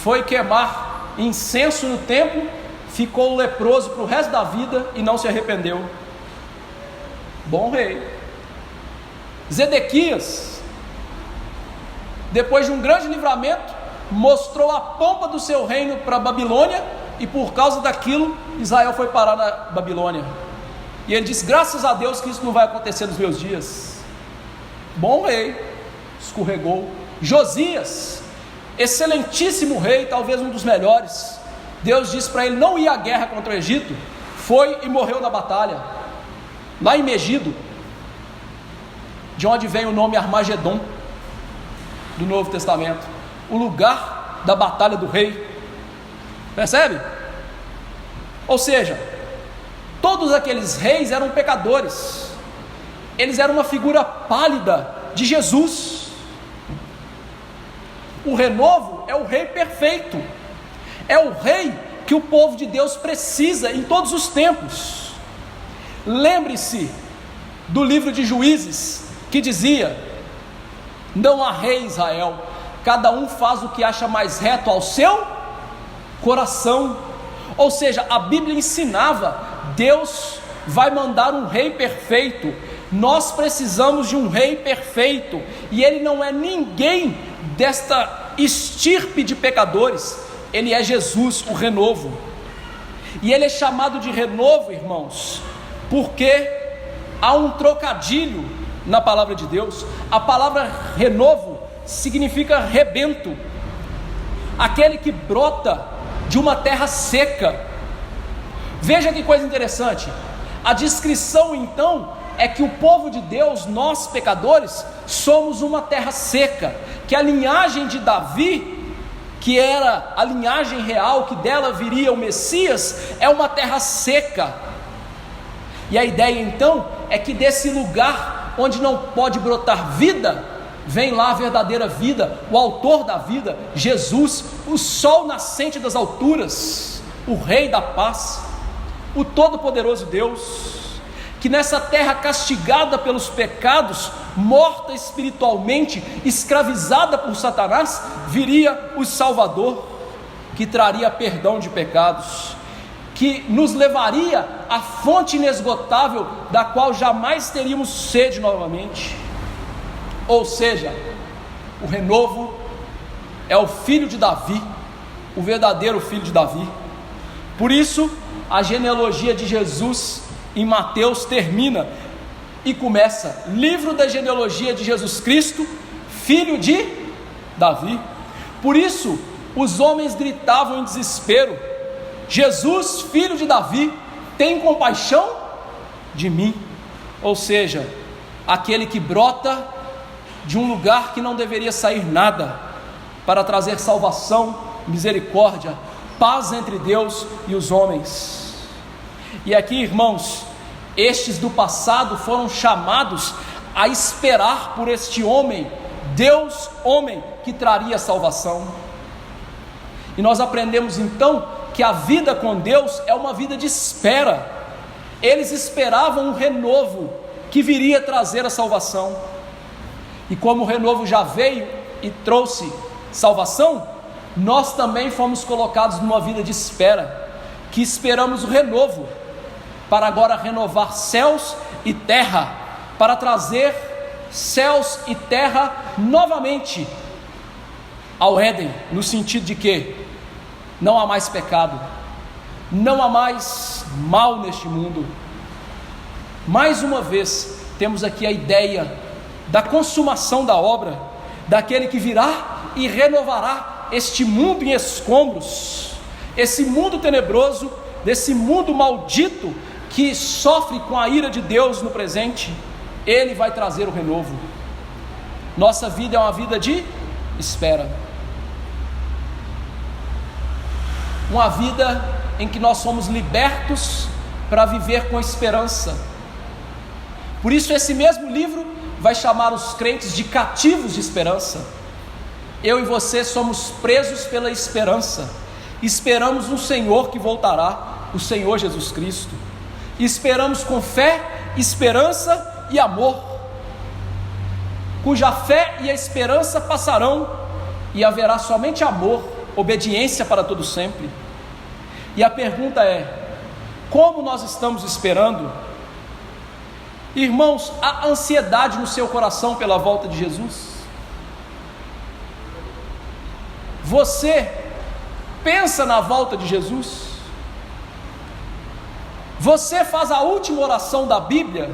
foi queimar incenso no templo, ficou leproso para o resto da vida e não se arrependeu. Bom rei. Zedequias, depois de um grande livramento, mostrou a pompa do seu reino para a Babilônia, e por causa daquilo, Israel foi parar na Babilônia. E ele disse: graças a Deus que isso não vai acontecer nos meus dias. Bom rei, escorregou. Josias, excelentíssimo rei, talvez um dos melhores. Deus disse para ele não ir à guerra contra o Egito, foi e morreu na batalha, lá em Megido, de onde vem o nome Armagedon, do Novo Testamento, o lugar da batalha do rei. Percebe? Ou seja, todos aqueles reis eram pecadores, eles eram uma figura pálida de Jesus. O renovo é o rei perfeito, é o rei que o povo de Deus precisa em todos os tempos. Lembre-se do livro de Juízes, que dizia: não há rei em Israel, cada um faz o que acha mais reto ao seu coração. Ou seja, a Bíblia ensinava: Deus vai mandar um rei perfeito, nós precisamos de um rei perfeito, e ele não é ninguém desta estirpe de pecadores, ele é Jesus, o renovo. E ele é chamado de renovo, irmãos, porque há um trocadilho na palavra de Deus. A palavra renovo significa rebento, aquele que brota de uma terra seca. Veja que coisa interessante, a descrição então é que o povo de Deus, nós pecadores, somos uma terra seca, que a linhagem de Davi, que era a linhagem real, que dela viria o Messias, é uma terra seca. E a ideia então é que desse lugar onde não pode brotar vida, vem lá a verdadeira vida, o autor da vida, Jesus, o sol nascente das alturas, o Rei da paz, o todo-poderoso Deus, que nessa terra castigada pelos pecados, morta espiritualmente, escravizada por Satanás, viria o Salvador, que traria perdão de pecados, que nos levaria à fonte inesgotável, da qual jamais teríamos sede novamente. Ou seja, o renovo é o filho de Davi, o verdadeiro filho de Davi. Por isso, a genealogia de Jesus em Mateus termina e começa: livro da genealogia de Jesus Cristo, filho de Davi. Por isso, os homens gritavam em desespero: Jesus, filho de Davi, tem compaixão de mim. Ou seja, aquele que brota de um lugar que não deveria sair nada, para trazer salvação, misericórdia, paz entre Deus e os homens. E aqui, irmãos, estes do passado foram chamados a esperar por este homem, Deus homem, que traria salvação. E nós aprendemos então que a vida com Deus é uma vida de espera. Eles esperavam um renovo que viria trazer a salvação. E como o renovo já veio e trouxe salvação, nós também fomos colocados numa vida de espera, que esperamos o renovo, para agora renovar céus e terra, para trazer céus e terra novamente ao Éden, no sentido de que não há mais pecado, não há mais mal neste mundo. Mais uma vez, temos aqui a ideia da consumação da obra, daquele que virá e renovará este mundo em escombros, esse mundo tenebroso, desse mundo maldito, que sofre com a ira de Deus no presente. Ele vai trazer o renovo. Nossa vida é uma vida de espera, uma vida em que nós somos libertos para viver com esperança. Por isso esse mesmo livro vai chamar os crentes de cativos de esperança. Eu e você somos presos pela esperança. Esperamos um Senhor que voltará, o Senhor Jesus Cristo. Esperamos com fé, esperança e amor, cuja fé e a esperança passarão, e haverá somente amor, obediência para todo sempre. E a pergunta é: como nós estamos esperando? Irmãos, há ansiedade no seu coração pela volta de Jesus? Você pensa na volta de Jesus? Você faz a última oração da Bíblia?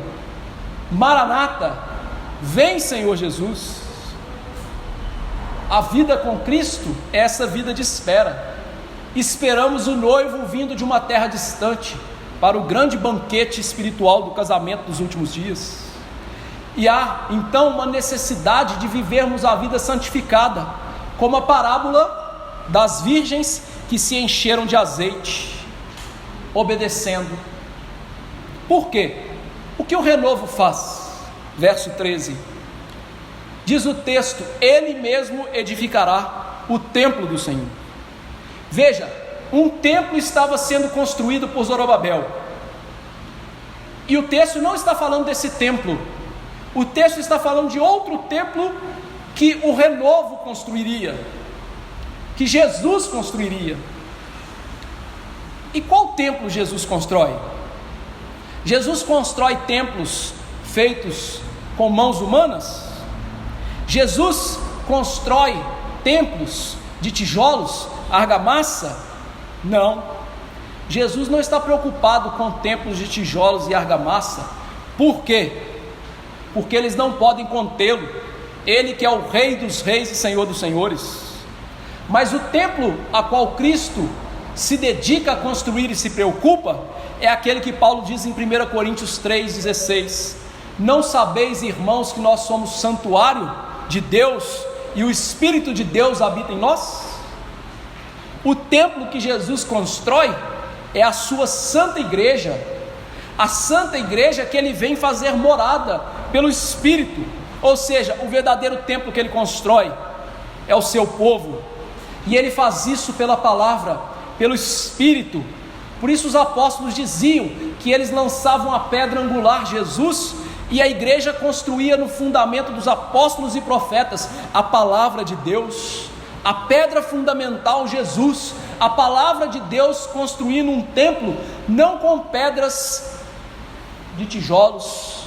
Maranata, vem Senhor Jesus. A vida com Cristo é essa vida de espera. Esperamos o noivo vindo de uma terra distante para o grande banquete espiritual do casamento dos últimos dias. E há então uma necessidade de vivermos a vida santificada, como a parábola das virgens que se encheram de azeite, obedecendo. Por quê? O que o renovo faz? Verso 13, diz o texto: Ele mesmo edificará o templo do Senhor. Veja, um templo estava sendo construído por Zorobabel, e o texto não está falando desse templo, o texto está falando de outro templo que o renovo construiria, que Jesus construiria. E qual templo Jesus constrói? Jesus constrói templos feitos com mãos humanas? Jesus constrói templos de tijolos, argamassa? Não. Jesus não está preocupado com templos de tijolos e argamassa. Por quê? Porque eles não podem contê-lo. Ele que é o Rei dos Reis e Senhor dos Senhores. Mas o templo a qual Cristo se dedica a construir e se preocupa é aquele que Paulo diz em 1 Coríntios 3,16: Não sabeis, irmãos, que nós somos santuário de Deus e o Espírito de Deus habita em nós? O templo que Jesus constrói é a sua santa igreja, a santa igreja que ele vem fazer morada pelo Espírito. Ou seja, o verdadeiro templo que ele constrói é o seu povo, e ele faz isso pela palavra, pelo Espírito. Por isso os apóstolos diziam que eles lançavam a pedra angular, Jesus, e a igreja construía no fundamento dos apóstolos e profetas a palavra de Deus, a pedra fundamental, Jesus, a palavra de Deus, construindo um templo não com pedras de tijolos,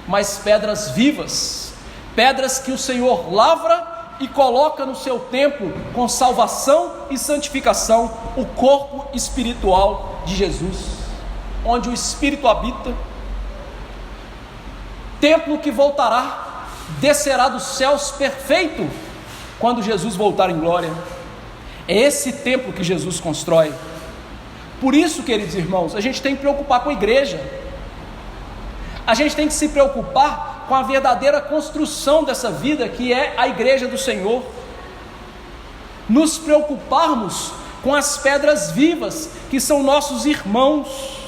mas pedras vivas, pedras que o Senhor lavra e coloca no seu templo com salvação e santificação, o corpo espiritual de Jesus, onde o Espírito habita. Templo que voltará, descerá dos céus perfeito, quando Jesus voltar em glória. É esse templo que Jesus constrói. Por isso, queridos irmãos, a gente tem que preocupar com a igreja, a gente tem que se preocupar com a verdadeira construção dessa vida, que é a igreja do Senhor, nos preocuparmos com as pedras vivas, que são nossos irmãos.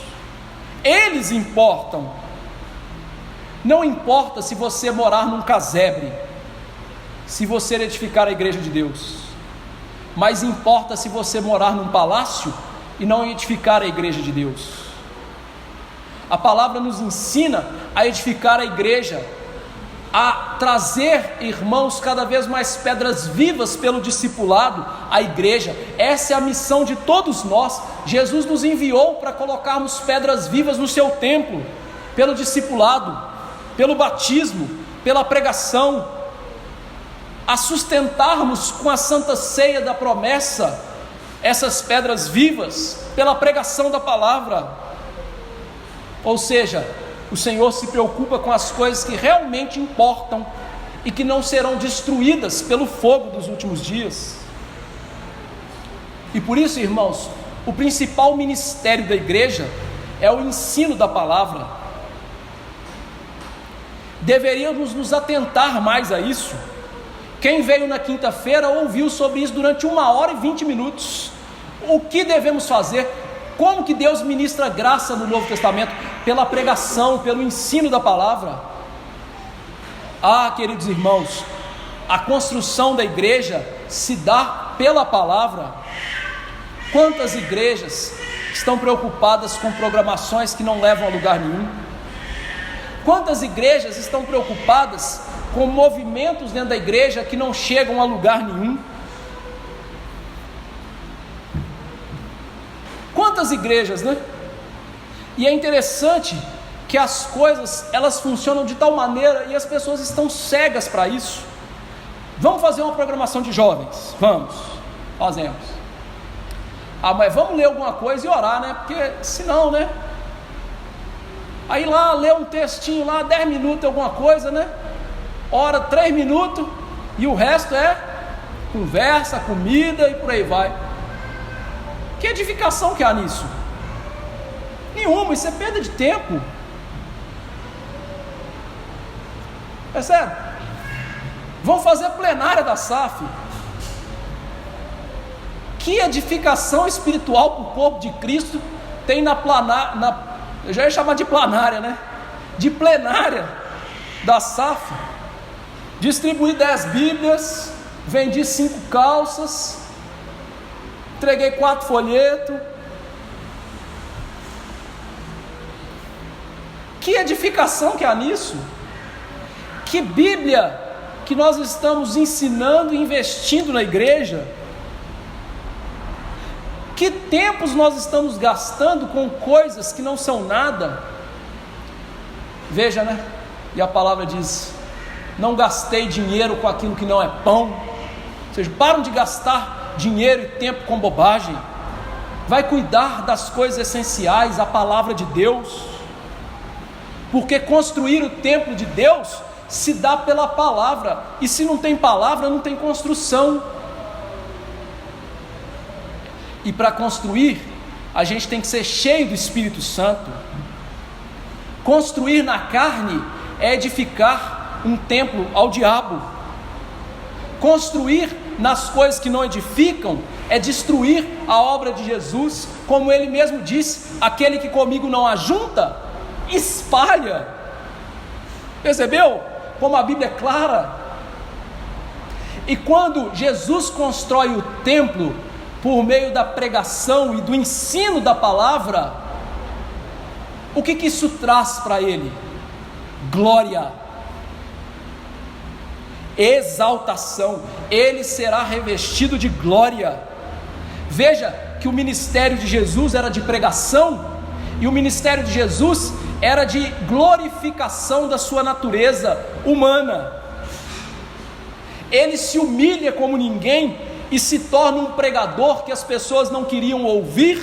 Eles importam. Não importa se você morar num casebre, se você edificar a igreja de Deus, mas importa se você morar num palácio e não edificar a igreja de Deus. A palavra nos ensina a edificar a igreja, a trazer, irmãos, cada vez mais pedras vivas pelo discipulado à igreja. Essa é a missão de todos nós. Jesus nos enviou para colocarmos pedras vivas no seu templo, pelo discipulado, pelo batismo, pela pregação, a sustentarmos com a santa ceia da promessa essas pedras vivas, pela pregação da palavra. Ou seja, o Senhor se preocupa com as coisas que realmente importam e que não serão destruídas pelo fogo dos últimos dias. E por isso, irmãos, o principal ministério da igreja é o ensino da palavra. Deveríamos nos atentar mais a isso. Quem veio na quinta-feira ouviu sobre isso durante 1 hora e 20 minutos. O que devemos fazer? Como que Deus ministra graça no Novo Testamento? Pela pregação, pelo ensino da palavra. Queridos irmãos, a construção da igreja se dá pela palavra. Quantas igrejas estão preocupadas com programações que não levam a lugar nenhum? Quantas igrejas estão preocupadas com movimentos dentro da igreja que não chegam a lugar nenhum? Quantas igrejas, né? E é interessante que as coisas, elas funcionam de tal maneira e as pessoas estão cegas para isso. Vamos fazer uma programação de jovens? Fazemos. Mas vamos ler alguma coisa e orar, né? Porque senão, né? Aí lá, lê um textinho lá, 10 minutos, alguma coisa, né? Ora 3 minutos e o resto é conversa, comida e por aí vai. Que edificação que há nisso? Nenhuma, isso é perda de tempo. Percebe? Vão fazer a plenária da SAF. Que edificação espiritual para o corpo de Cristo tem eu já ia chamar de planária, né? De plenária da SAF. Distribuí 10 Bíblias, vendi 5 calças, entreguei 4 folhetos. Que edificação que há nisso? Que Bíblia que nós estamos ensinando e investindo na igreja? Que tempos nós estamos gastando com coisas que não são nada? Veja, né? E a palavra diz: não gastei dinheiro com aquilo que não é pão. Ou seja, param de gastar dinheiro e tempo com bobagem. Vai cuidar das coisas essenciais, a palavra de Deus. Porque construir o templo de Deus se dá pela palavra. E se não tem palavra, não tem construção. E para construir, a gente tem que ser cheio do Espírito Santo. Construir na carne é edificar um templo ao diabo. Construir nas coisas que não edificam é destruir a obra de Jesus. Como ele mesmo disse: aquele que comigo não ajunta, espalha. Percebeu como a Bíblia é clara? E quando Jesus constrói o templo por meio da pregação e do ensino da palavra, o que isso traz para ele? Glória, exaltação. Ele será revestido de glória. Veja que o ministério de Jesus era de pregação, e o ministério de Jesus era de glorificação da sua natureza humana. Ele se humilha como ninguém e se torna um pregador que as pessoas não queriam ouvir,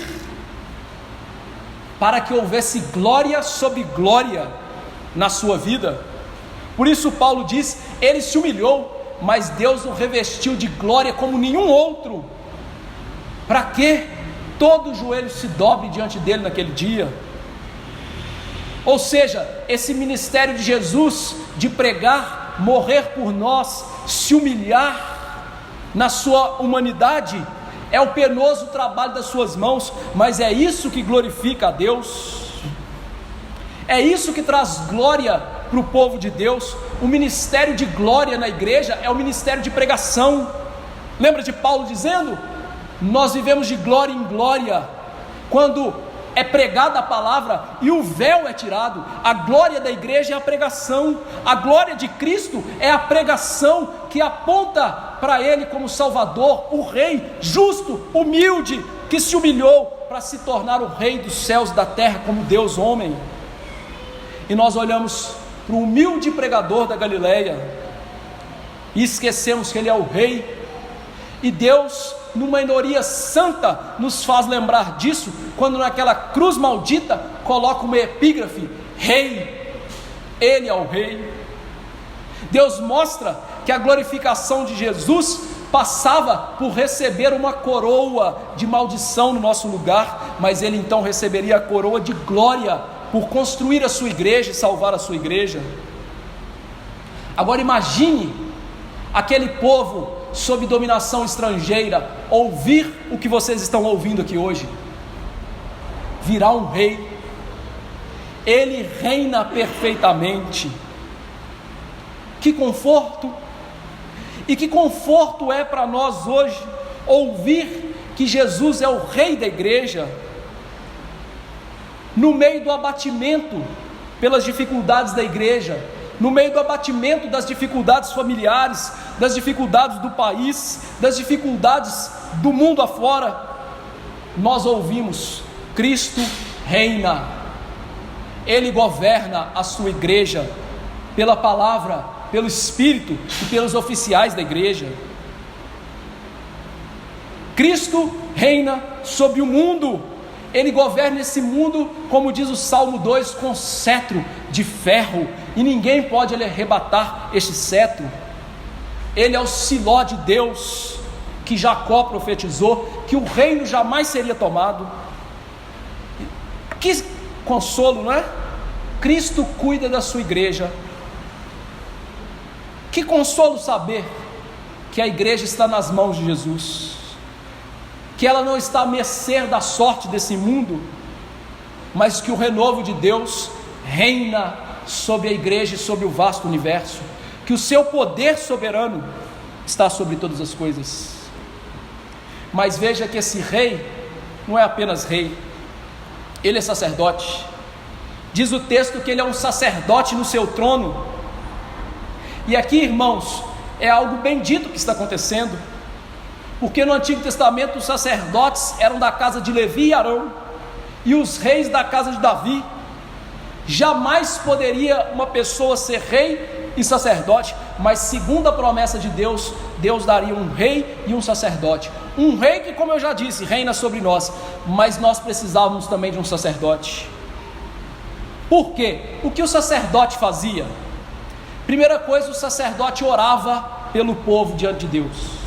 para que houvesse glória sobre glória na sua vida. Por isso Paulo diz: ele se humilhou, mas Deus o revestiu de glória como nenhum outro, para que todo joelho se dobre diante dele naquele dia. Ou seja, esse ministério de Jesus, de pregar, morrer por nós, se humilhar na sua humanidade, é o penoso trabalho das suas mãos, mas é isso que glorifica a Deus, é isso que traz glória para o povo de Deus. O ministério de glória na igreja é o ministério de pregação. Lembra de Paulo dizendo: nós vivemos de glória em glória, quando é pregada a palavra e o véu é tirado. A glória da igreja é a pregação, a glória de Cristo é a pregação que aponta para Ele como Salvador, o Rei justo, humilde, que se humilhou para se tornar o Rei dos céus e da terra, como Deus homem. E nós olhamos para o humilde pregador da Galileia e esquecemos que Ele é o Rei. E Deus, numa minoria santa, nos faz lembrar disso, quando naquela cruz maldita coloca uma epígrafe: Rei. Ele é o Rei. Deus mostra que a glorificação de Jesus passava por receber uma coroa de maldição no nosso lugar, mas Ele então receberia a coroa de glória por construir a sua igreja e salvar a sua igreja. Agora imagine aquele povo sob dominação estrangeira ouvir o que vocês estão ouvindo aqui hoje. virá um rei. Ele reina perfeitamente. Que conforto! E que conforto é para nós hoje ouvir que Jesus é o rei da igreja, no meio do abatimento pelas dificuldades da igreja, no meio do abatimento das dificuldades familiares, das dificuldades do país, das dificuldades do mundo afora. Nós ouvimos: Cristo reina, Ele governa a sua igreja, pela palavra, pelo Espírito e pelos oficiais da igreja. Cristo reina sobre o mundo, Ele governa esse mundo, como diz o Salmo 2, com cetro de ferro, e ninguém pode lhe arrebatar este cetro. Ele é o Siló de Deus, que Jacó profetizou, que o reino jamais seria tomado. Que consolo, não é? Cristo cuida da sua igreja. Que consolo saber que a igreja está nas mãos de Jesus, que ela não está à mercê da sorte desse mundo, mas que o renovo de Deus reina sobre a igreja e sobre o vasto universo, que o seu poder soberano está sobre todas as coisas. Mas veja que esse rei não é apenas rei, ele é sacerdote. Diz o texto que ele é um sacerdote no seu trono. E aqui, irmãos, é algo bendito que está acontecendo, porque no Antigo Testamento os sacerdotes eram da casa de Levi e Arão, e os reis da casa de Davi. Jamais poderia uma pessoa ser rei e sacerdote, mas segundo a promessa de Deus, Deus daria um rei e um sacerdote. Um rei que, como eu já disse, reina sobre nós, mas nós precisávamos também de um sacerdote. Por quê? O que o sacerdote fazia? Primeira coisa, o sacerdote orava pelo povo diante de Deus.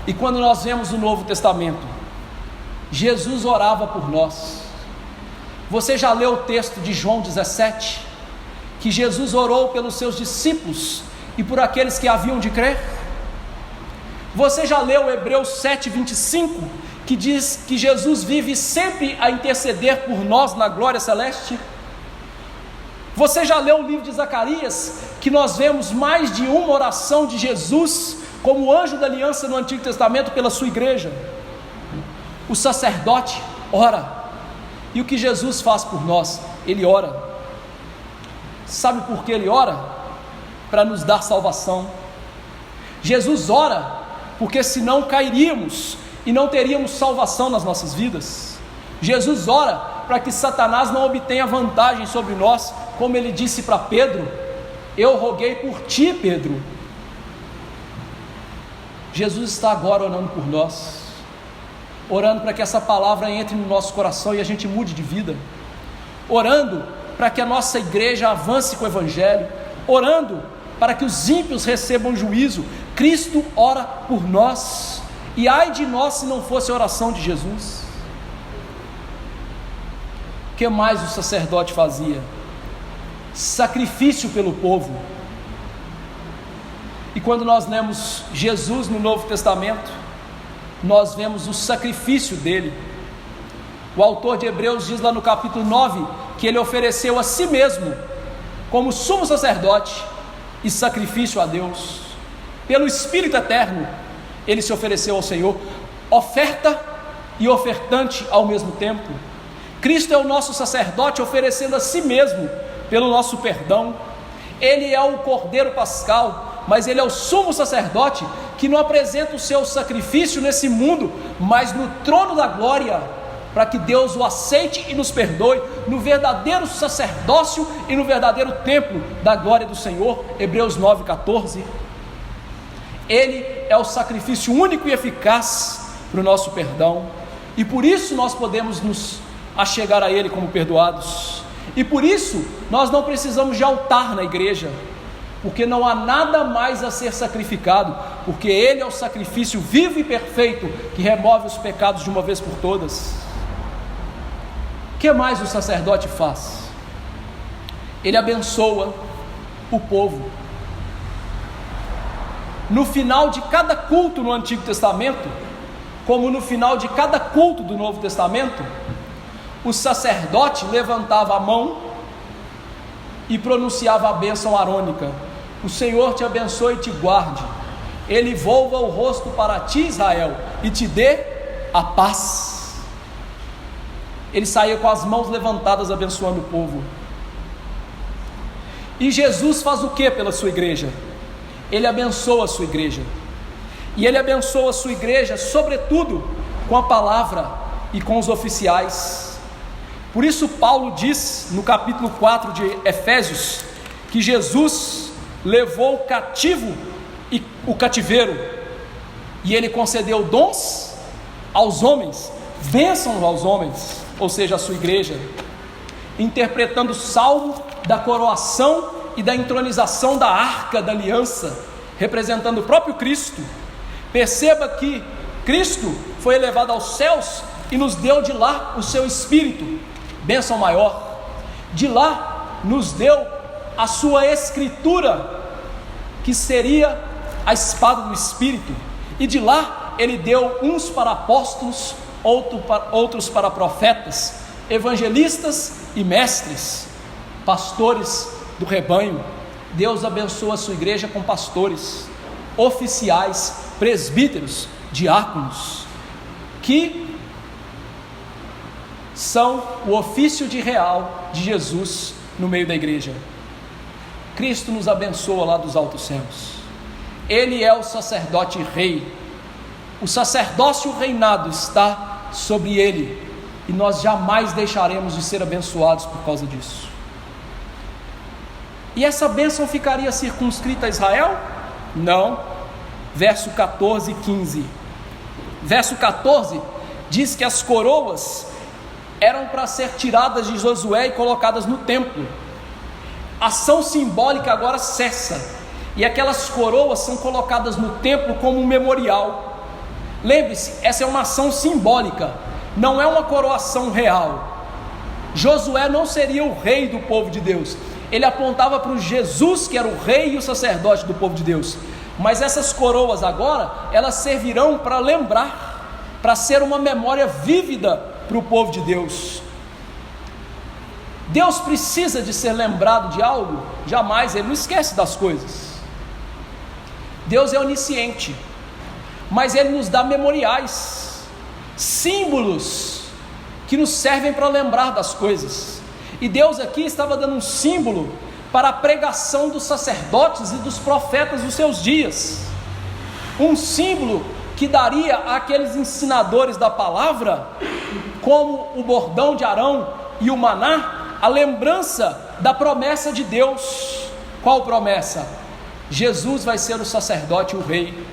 E quando nós vemos o Novo Testamento, Jesus orava por nós. Você já leu o texto de João 17? Que Jesus orou pelos seus discípulos e por aqueles que haviam de crer? Você já leu Hebreus 7:25, que diz que Jesus vive sempre a interceder por nós na glória celeste? Você já leu o livro de Zacarias, que nós vemos mais de uma oração de Jesus como anjo da aliança no Antigo Testamento pela sua igreja? O sacerdote ora, e o que Jesus faz por nós? Ele ora. Sabe por que ele ora? Para nos dar salvação. Jesus ora porque senão cairíamos e não teríamos salvação nas nossas vidas. Jesus ora para que Satanás não obtenha vantagem sobre nós, como ele disse para Pedro: eu roguei por ti, Pedro. Jesus está agora orando por nós, orando para que essa palavra entre no nosso coração e a gente mude de vida, orando para que a nossa igreja avance com o Evangelho, orando para que os ímpios recebam juízo. Cristo ora por nós, e ai de nós se não fosse a oração de Jesus. O que mais o sacerdote fazia? Sacrifício pelo povo. E quando nós lemos Jesus no Novo Testamento, nós vemos o sacrifício dele. O autor de Hebreus diz lá no capítulo 9, que ele ofereceu a si mesmo, como sumo sacerdote e sacrifício a Deus. Pelo Espírito eterno, ele se ofereceu ao Senhor, oferta e ofertante ao mesmo tempo. Cristo é o nosso sacerdote, oferecendo a si mesmo pelo nosso perdão. Ele é o Cordeiro Pascal, mas ele é o sumo sacerdote que não apresenta o seu sacrifício nesse mundo, mas no trono da glória, para que Deus o aceite e nos perdoe, no verdadeiro sacerdócio e no verdadeiro templo da glória do Senhor. Hebreus 9:14. Ele é o sacrifício único e eficaz para o nosso perdão, e por isso nós podemos nos achegar a Ele como perdoados, e por isso nós não precisamos de altar na igreja, porque não há nada mais a ser sacrificado, porque Ele é o sacrifício vivo e perfeito, que remove os pecados de uma vez por todas. O que mais o sacerdote faz? Ele abençoa o povo. No final de cada culto no Antigo Testamento, como no final de cada culto do Novo Testamento, o sacerdote levantava a mão e pronunciava a bênção arônica: o Senhor te abençoe e te guarde, Ele volva o rosto para ti, Israel, e te dê a paz. Ele saía com as mãos levantadas abençoando o povo. E Jesus faz o que pela sua igreja? Ele abençoa a sua igreja, e Ele abençoa a sua igreja sobretudo com a palavra e com os oficiais. Por isso Paulo diz no capítulo 4 de Efésios que Jesus levou cativo e o cativeiro, e Ele concedeu dons aos homens, bênçãos aos homens, ou seja, a sua igreja, interpretando o salmo da coroação e da entronização da arca da aliança, representando o próprio Cristo. Perceba que Cristo foi elevado aos céus e nos deu de lá o seu Espírito, bênção maior. De lá nos deu a sua Escritura, que seria a espada do Espírito, e de lá Ele deu uns para apóstolos, outros para profetas, evangelistas e mestres, pastores do rebanho. Deus abençoa a sua igreja com pastores, oficiais, presbíteros, diáconos, que são o ofício de real de Jesus no meio da igreja. Cristo nos abençoa lá dos altos céus. Ele é o sacerdote rei. O sacerdócio reinado está sobre ele, e nós jamais deixaremos de ser abençoados por causa disso. E essa bênção ficaria circunscrita a Israel? Não. Verso 14 e 15. Verso 14 diz que as coroas eram para ser tiradas de Josué e colocadas no templo. A ação simbólica agora cessa, e aquelas coroas são colocadas no templo como um memorial. Lembre-se, essa é uma ação simbólica, não é uma coroação real. Josué não seria o rei do povo de Deus, ele apontava para o Jesus, que era o rei e o sacerdote do povo de Deus. Mas essas coroas agora, elas servirão para lembrar, para ser uma memória vívida para o povo de Deus. Deus precisa de ser lembrado de algo? Jamais, Ele não esquece das coisas. Deus é onisciente, mas Ele nos dá memoriais, símbolos que nos servem para lembrar das coisas. E Deus aqui estava dando um símbolo para a pregação dos sacerdotes e dos profetas dos seus dias, um símbolo que daria àqueles ensinadores da palavra, como o bordão de Arão e o maná, a lembrança da promessa de Deus. Qual promessa? Jesus vai ser o sacerdote e o rei.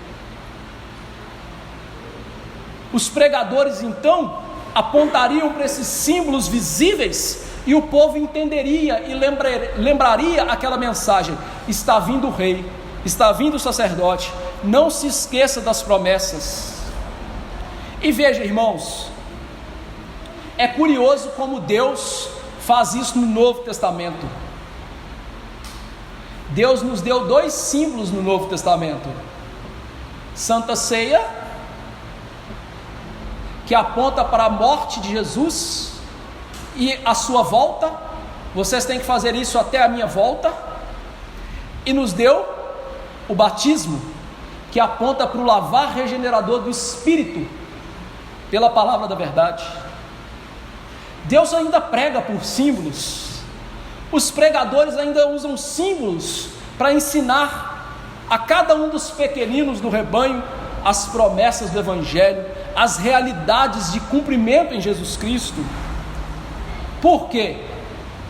Os pregadores então apontariam para esses símbolos visíveis, e o povo entenderia e lembraria aquela mensagem: está vindo o rei, está vindo o sacerdote, não se esqueça das promessas. E veja, irmãos, é curioso como Deus faz isso no Novo Testamento. Deus nos deu dois símbolos no Novo Testamento: Santa Ceia, que aponta para a morte de Jesus e a sua volta, vocês têm que fazer isso até a minha volta. E nos deu o batismo, que aponta para o lavar regenerador do Espírito, pela palavra da verdade. Deus ainda prega por símbolos. Os pregadores ainda usam símbolos para ensinar a cada um dos pequeninos do rebanho as promessas do Evangelho, as realidades de cumprimento em Jesus Cristo. Por quê?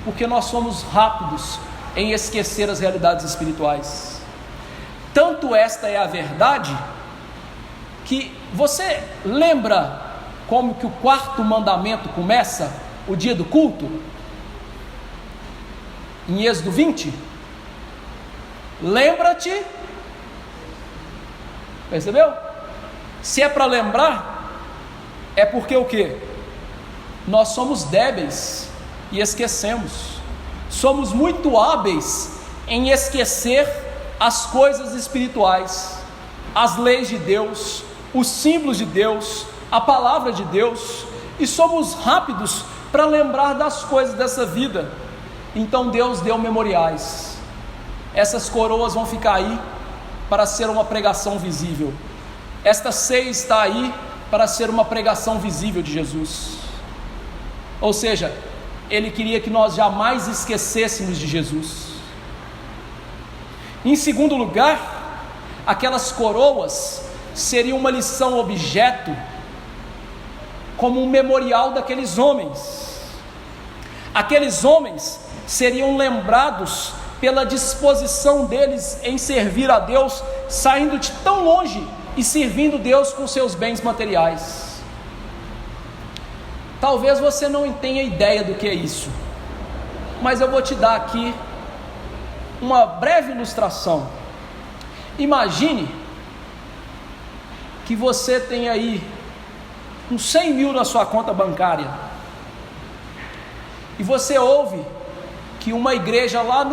Porque nós somos rápidos em esquecer as realidades espirituais. Tanto esta é a verdade, que você lembra como que o quarto mandamento começa o dia do culto? Em Êxodo 20, lembra-te, percebeu? Se é para lembrar, é porque o quê? Nós somos débeis e esquecemos, somos muito hábeis em esquecer as coisas espirituais, as leis de Deus, os símbolos de Deus, a palavra de Deus, e somos rápidos para lembrar das coisas dessa vida. Então Deus deu memoriais. Essas coroas vão ficar aí para ser uma pregação visível. Esta ceia está aí para ser uma pregação visível de Jesus. Ou seja, Ele queria que nós jamais esquecêssemos de Jesus. Em segundo lugar, aquelas coroas seriam uma lição objeto, como um memorial daqueles homens. Aqueles homens seriam lembrados pela disposição deles em servir a Deus, saindo de tão longe e servindo Deus com seus bens materiais. Talvez você não tenha ideia do que é isso, mas eu vou te dar aqui uma breve ilustração. Imagine que você tem aí uns 100 mil na sua conta bancária, e você ouve que uma igreja lá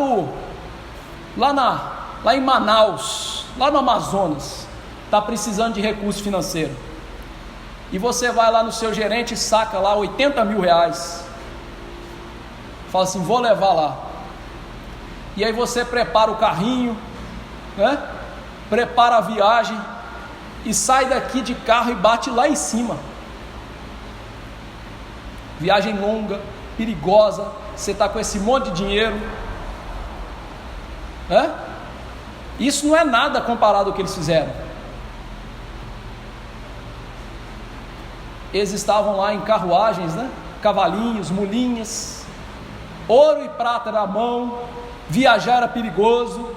em Manaus, lá no Amazonas, está precisando de recurso financeiro, e você vai lá no seu gerente e saca lá 80 mil reais, fala assim, vou levar lá, e aí você prepara o carrinho, né? Prepara a viagem, e sai daqui de carro e bate lá em cima. Viagem longa, perigosa, você está com esse monte de dinheiro, né? Isso não é nada comparado ao que eles fizeram. Eles estavam lá em carruagens, né? Cavalinhos, mulinhas, ouro e prata na mão, viajar era perigoso.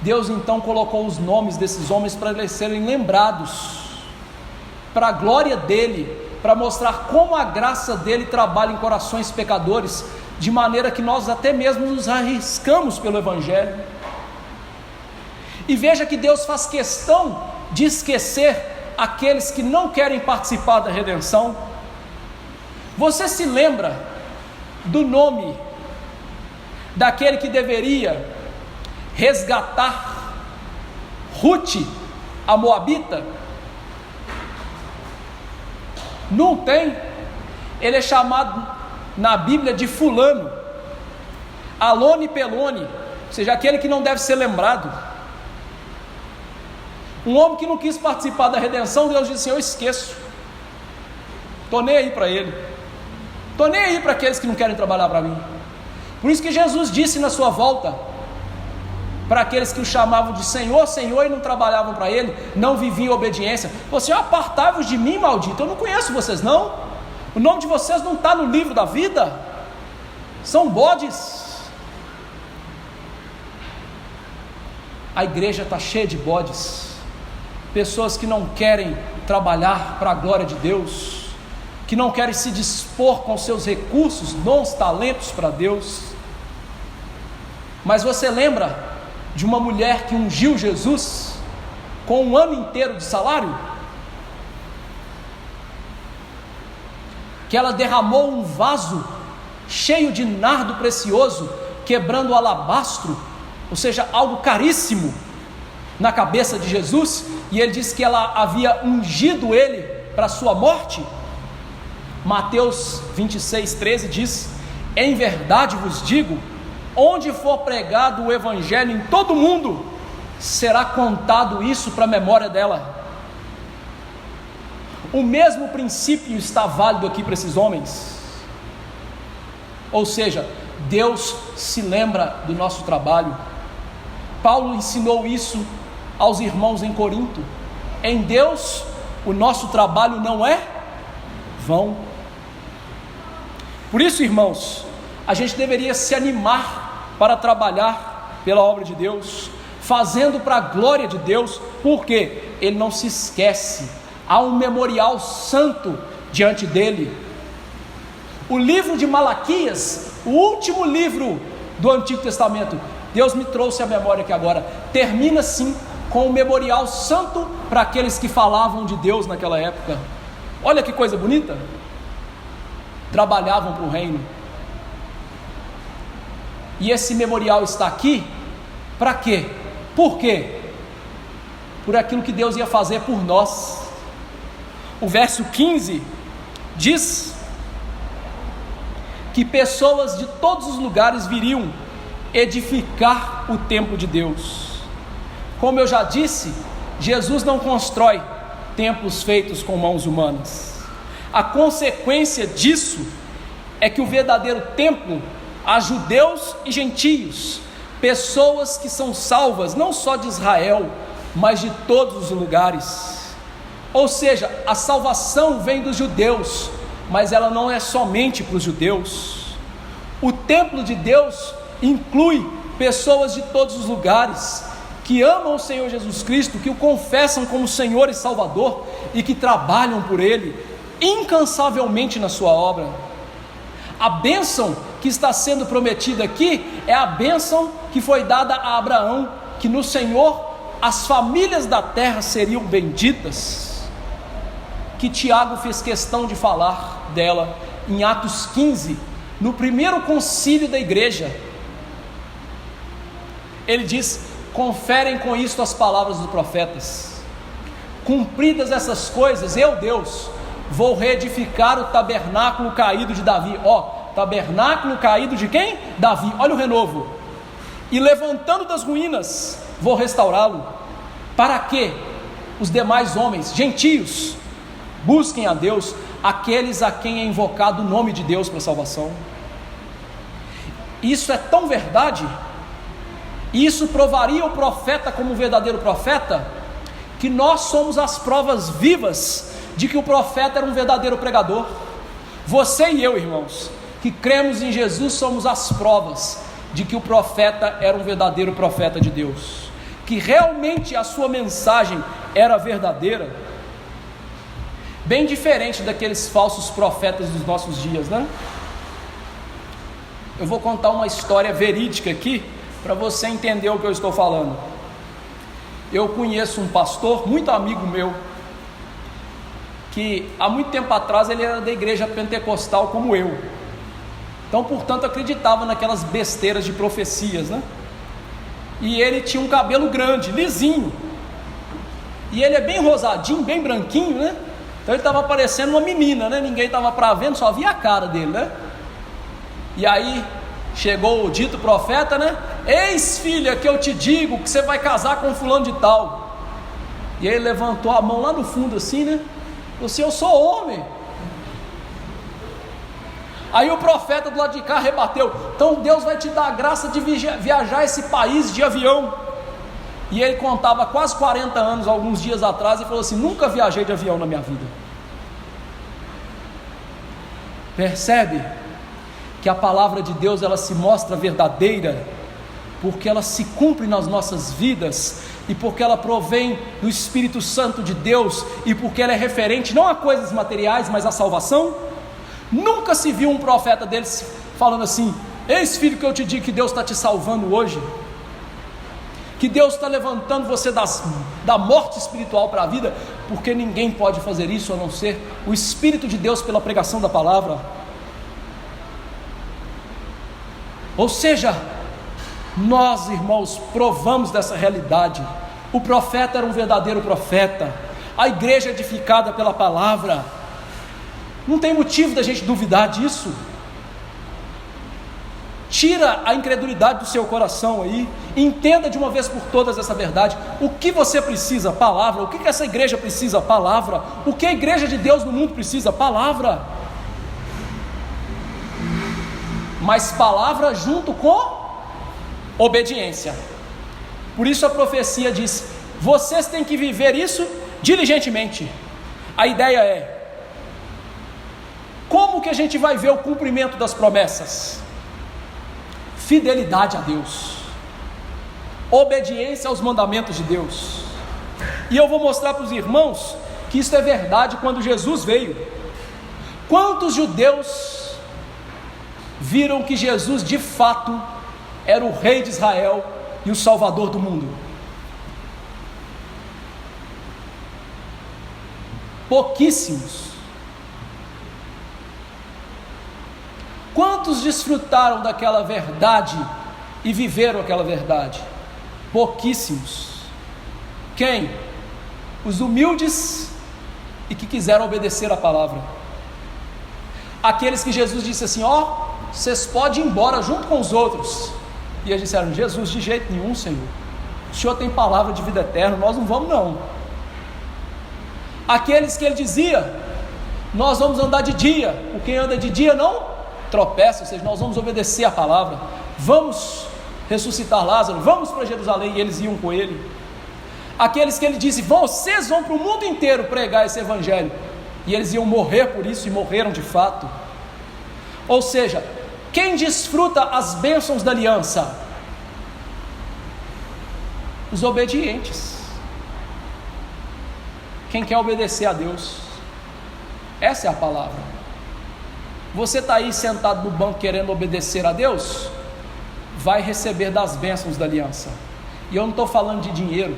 Deus então colocou os nomes desses homens para eles serem lembrados, para a glória dele, para mostrar como a graça dele trabalha em corações pecadores, de maneira que nós até mesmo nos arriscamos pelo Evangelho. E veja que Deus faz questão de esquecer aqueles que não querem participar da redenção. Você se lembra do nome daquele que deveria resgatar Ruth, a Moabita? Não tem. Ele é chamado na Bíblia de fulano, Alone Pelone, ou seja, aquele que não deve ser lembrado. Um homem que não quis participar da redenção, Deus disse assim, eu esqueço, estou nem aí para ele, estou nem aí para aqueles que não querem trabalhar para mim. Por isso que Jesus disse na sua volta, para aqueles que o chamavam de Senhor, Senhor, e não trabalhavam para Ele, não viviam em obediência, você, apartai-vos de mim, maldito, eu não conheço vocês não, o nome de vocês não está no livro da vida, são bodes. A igreja está cheia de bodes, pessoas que não querem trabalhar para a glória de Deus, que não querem se dispor com seus recursos, dons, talentos para Deus. Mas você lembra de uma mulher que ungiu Jesus com um ano inteiro de salário? Que ela derramou um vaso cheio de nardo precioso, quebrando o alabastro, ou seja, algo caríssimo, na cabeça de Jesus, e ele disse que ela havia ungido ele para a sua morte. Mateus 26:13 diz, em verdade vos digo, onde for pregado o Evangelho em todo o mundo, será contado isso para a memória dela. O mesmo princípio está válido aqui para esses homens. Ou seja, Deus se lembra do nosso trabalho. Paulo ensinou isso aos irmãos em Corinto. Em Deus, o nosso trabalho não é vão. Por isso, irmãos, a gente deveria se animar para trabalhar pela obra de Deus, fazendo para a glória de Deus, porque Ele não se esquece. Há um memorial santo diante dele. O livro de Malaquias, o último livro do Antigo Testamento, Deus me trouxe a memória aqui agora, termina sim com um memorial santo para aqueles que falavam de Deus naquela época. Olha que coisa bonita, trabalhavam para o reino, e esse memorial está aqui, para quê? Por quê? Por aquilo que Deus ia fazer por nós. O verso 15 diz que pessoas de todos os lugares viriam edificar o templo de Deus. Como eu já disse, Jesus não constrói templos feitos com mãos humanas. A consequência disso é que o verdadeiro templo há judeus e gentios, pessoas que são salvas não só de Israel, mas de todos os lugares. Ou seja, a salvação vem dos judeus, mas ela não é somente para os judeus. O templo de Deus inclui pessoas de todos os lugares, que amam o Senhor Jesus Cristo, que o confessam como Senhor e Salvador, e que trabalham por Ele incansavelmente na sua obra. A bênção que está sendo prometida aqui é a bênção que foi dada a Abraão, que no Senhor as famílias da terra seriam benditas, que Tiago fez questão de falar dela em Atos 15, no primeiro concílio da igreja. Ele diz: conferem com isto as palavras dos profetas, cumpridas essas coisas, eu, Deus, vou reedificar o tabernáculo caído de Davi. Tabernáculo caído de quem? Davi. Olha o renovo. E levantando das ruínas, vou restaurá-lo, para que os demais homens, gentios, busquem a Deus, aqueles a quem é invocado o nome de Deus para salvação. Isso é tão verdade, isso provaria o profeta como um verdadeiro profeta, que nós somos as provas vivas de que o profeta era um verdadeiro pregador. Você e eu, irmãos, que cremos em Jesus, somos as provas de que o profeta era um verdadeiro profeta de Deus, que realmente a sua mensagem era verdadeira, bem diferente daqueles falsos profetas dos nossos dias, né? Eu vou contar uma história verídica aqui, para você entender o que eu estou falando. Eu conheço um pastor, muito amigo meu, que há muito tempo atrás ele era da igreja pentecostal como eu, então portanto acreditava naquelas besteiras de profecias, né? E ele tinha um cabelo grande, lisinho, e ele é bem rosadinho, bem branquinho, né? Então ele estava parecendo uma menina, né? Ninguém estava para ver, só via a cara dele, né? E aí chegou o dito profeta, né? Eis, filha, que eu te digo que você vai casar com fulano de tal. E ele levantou a mão lá no fundo assim, né? Falou assim: eu sou homem. Aí o profeta do lado de cá rebateu: então Deus vai te dar a graça de viajar esse país de avião. E ele contava quase 40 anos, alguns dias atrás, e falou assim: nunca viajei de avião na minha vida. Percebe que a palavra de Deus, ela se mostra verdadeira, porque ela se cumpre nas nossas vidas, e porque ela provém do Espírito Santo de Deus, e porque ela é referente não a coisas materiais, mas à salvação. Nunca se viu um profeta deles falando assim: eis, filho, que eu te digo que Deus está te salvando hoje, que Deus está levantando você da morte espiritual para a vida, porque ninguém pode fazer isso a não ser o Espírito de Deus pela pregação da palavra. Ou seja, nós, irmãos, provamos dessa realidade. O profeta era um verdadeiro profeta, a igreja edificada pela palavra. Não tem motivo da gente duvidar disso. Tira a incredulidade do seu coração aí, entenda de uma vez por todas essa verdade. O que você precisa? Palavra. O que essa igreja precisa? Palavra. O que a igreja de Deus no mundo precisa? Palavra. Mas palavra junto com obediência. Por isso a profecia diz: vocês têm que viver isso diligentemente. A ideia é: como que a gente vai ver o cumprimento das promessas? Fidelidade a Deus, obediência aos mandamentos de Deus. E eu vou mostrar para os irmãos que isso é verdade quando Jesus veio. Quantos judeus viram que Jesus de fato era o rei de Israel e o salvador do mundo? Pouquíssimos. Quantos desfrutaram daquela verdade e viveram aquela verdade? Pouquíssimos. Quem? Os humildes e que quiseram obedecer a palavra. Aqueles que Jesus disse assim: vocês podem ir embora junto com os outros. E eles disseram: Jesus, de jeito nenhum, Senhor, o Senhor tem palavra de vida eterna, nós não vamos não. Aqueles que ele dizia: nós vamos andar de dia, o quem anda de dia não tropeça, ou seja, nós vamos obedecer a palavra, vamos ressuscitar Lázaro, vamos para Jerusalém, e eles iam com ele. Aqueles que ele disse: vocês vão para o mundo inteiro pregar esse evangelho, e eles iam morrer por isso, e morreram de fato. Ou seja, quem desfruta as bênçãos da aliança? Os obedientes. Quem quer obedecer a Deus. Essa é a palavra. Você está aí sentado no banco querendo obedecer a Deus? Vai receber das bênçãos da aliança. E eu não estou falando de dinheiro,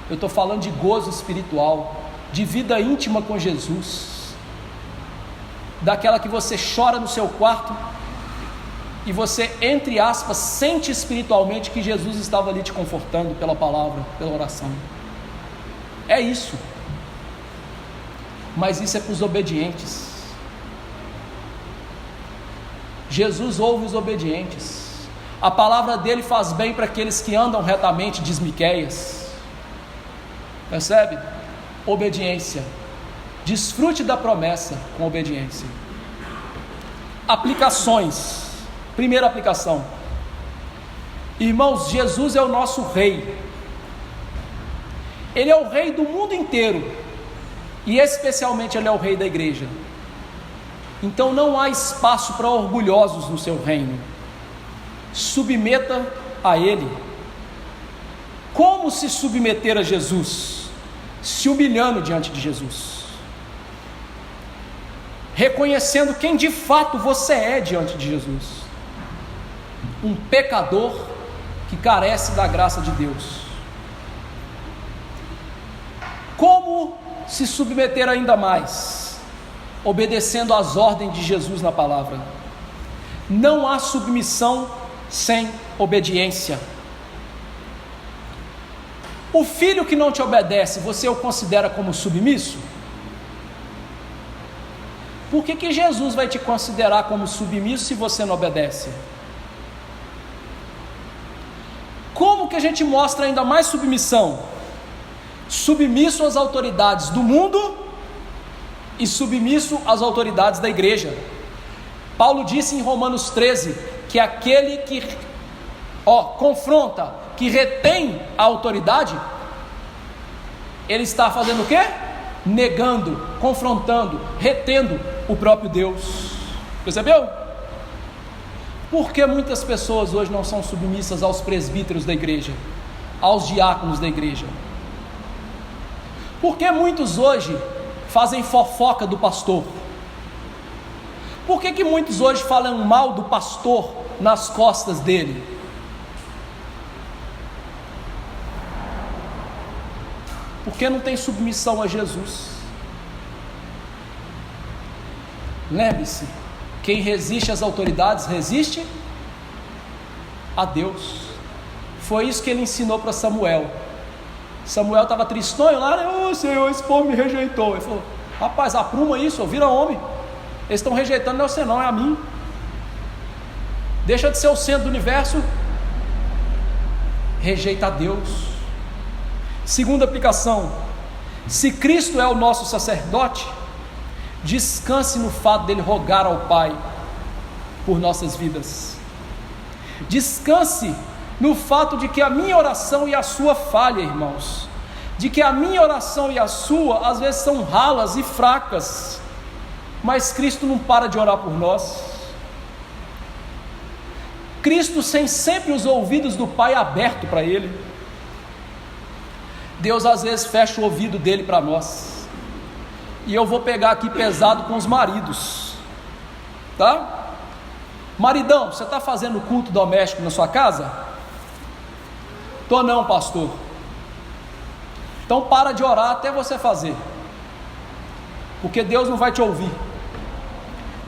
eu estou falando de gozo espiritual, de vida íntima com Jesus, daquela que você chora no seu quarto e você, entre aspas, sente espiritualmente que Jesus estava ali te confortando pela palavra, pela oração. É isso. Mas isso é para os obedientes. Jesus ouve os obedientes. A palavra dele faz bem para aqueles que andam retamente, diz Miqueias. Percebe? Obediência. Desfrute da promessa com obediência. Aplicações. Primeira aplicação. Irmãos, Jesus é o nosso rei. Ele é o rei do mundo inteiro. E especialmente ele é o rei da igreja. Então não há espaço para orgulhosos no seu reino. Submeta a ele. Como se submeter a Jesus? Se humilhando diante de Jesus, reconhecendo quem de fato você é diante de Jesus, um pecador que carece da graça de Deus. Como se submeter ainda mais? Obedecendo às ordens de Jesus na palavra. Não há submissão sem obediência. O filho que não te obedece, você o considera como submisso? Por que Jesus vai te considerar como submisso se você não obedece? Como que a gente mostra ainda mais submissão? Submisso às autoridades do mundo e submisso às autoridades da igreja. Paulo disse em Romanos 13 que aquele que confronta, que retém a autoridade, ele está fazendo o quê? Negando, confrontando, retendo o próprio Deus. Percebeu? Por que muitas pessoas hoje não são submissas aos presbíteros da igreja, aos diáconos da igreja? Por que muitos hoje fazem fofoca do pastor? Por que muitos hoje falam mal do pastor nas costas dele? Porque não tem submissão a Jesus. Lembre-se, quem resiste às autoridades resiste a Deus. Foi isso que ele ensinou para Samuel. Samuel estava tristonho lá, né? Senhor, esse povo me rejeitou. Ele falou: rapaz, apruma isso, vira homem. Eles estão rejeitando, não é você não, é a mim. Deixa de ser o centro do universo. Rejeita a Deus. Segunda aplicação: se Cristo é o nosso sacerdote, descanse no fato dele rogar ao Pai por nossas vidas. Descanse no fato de que a minha oração e a sua falha, irmãos, de que a minha oração e a sua às vezes são ralas e fracas, mas Cristo não para de orar por nós. Cristo tem sempre os ouvidos do Pai abertos para Ele. Deus às vezes fecha o ouvido dele para nós. E eu vou pegar aqui pesado com os maridos, tá? Maridão, você está fazendo culto doméstico na sua casa? Tô não, pastor. Então para de orar até você fazer, porque Deus não vai te ouvir.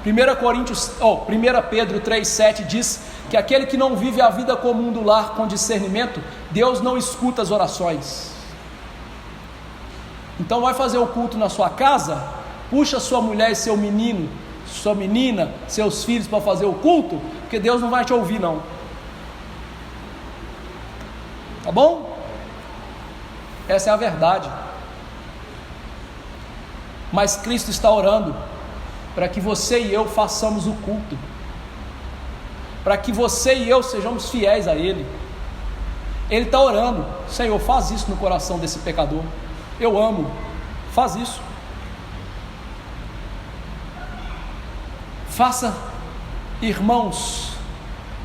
1 Pedro 3,7 diz que aquele que não vive a vida comum do lar com discernimento, Deus não escuta as orações. Então vai fazer o culto na sua casa, puxa sua mulher e seu menino, sua menina, seus filhos para fazer o culto, porque Deus não vai te ouvir não. Tá bom? Essa é a verdade. Mas Cristo está orando para que você e eu façamos o culto, para que você e eu sejamos fiéis a Ele. Ele está orando: Senhor, faz isso no coração desse pecador, eu amo, faz isso. Faça, irmãos,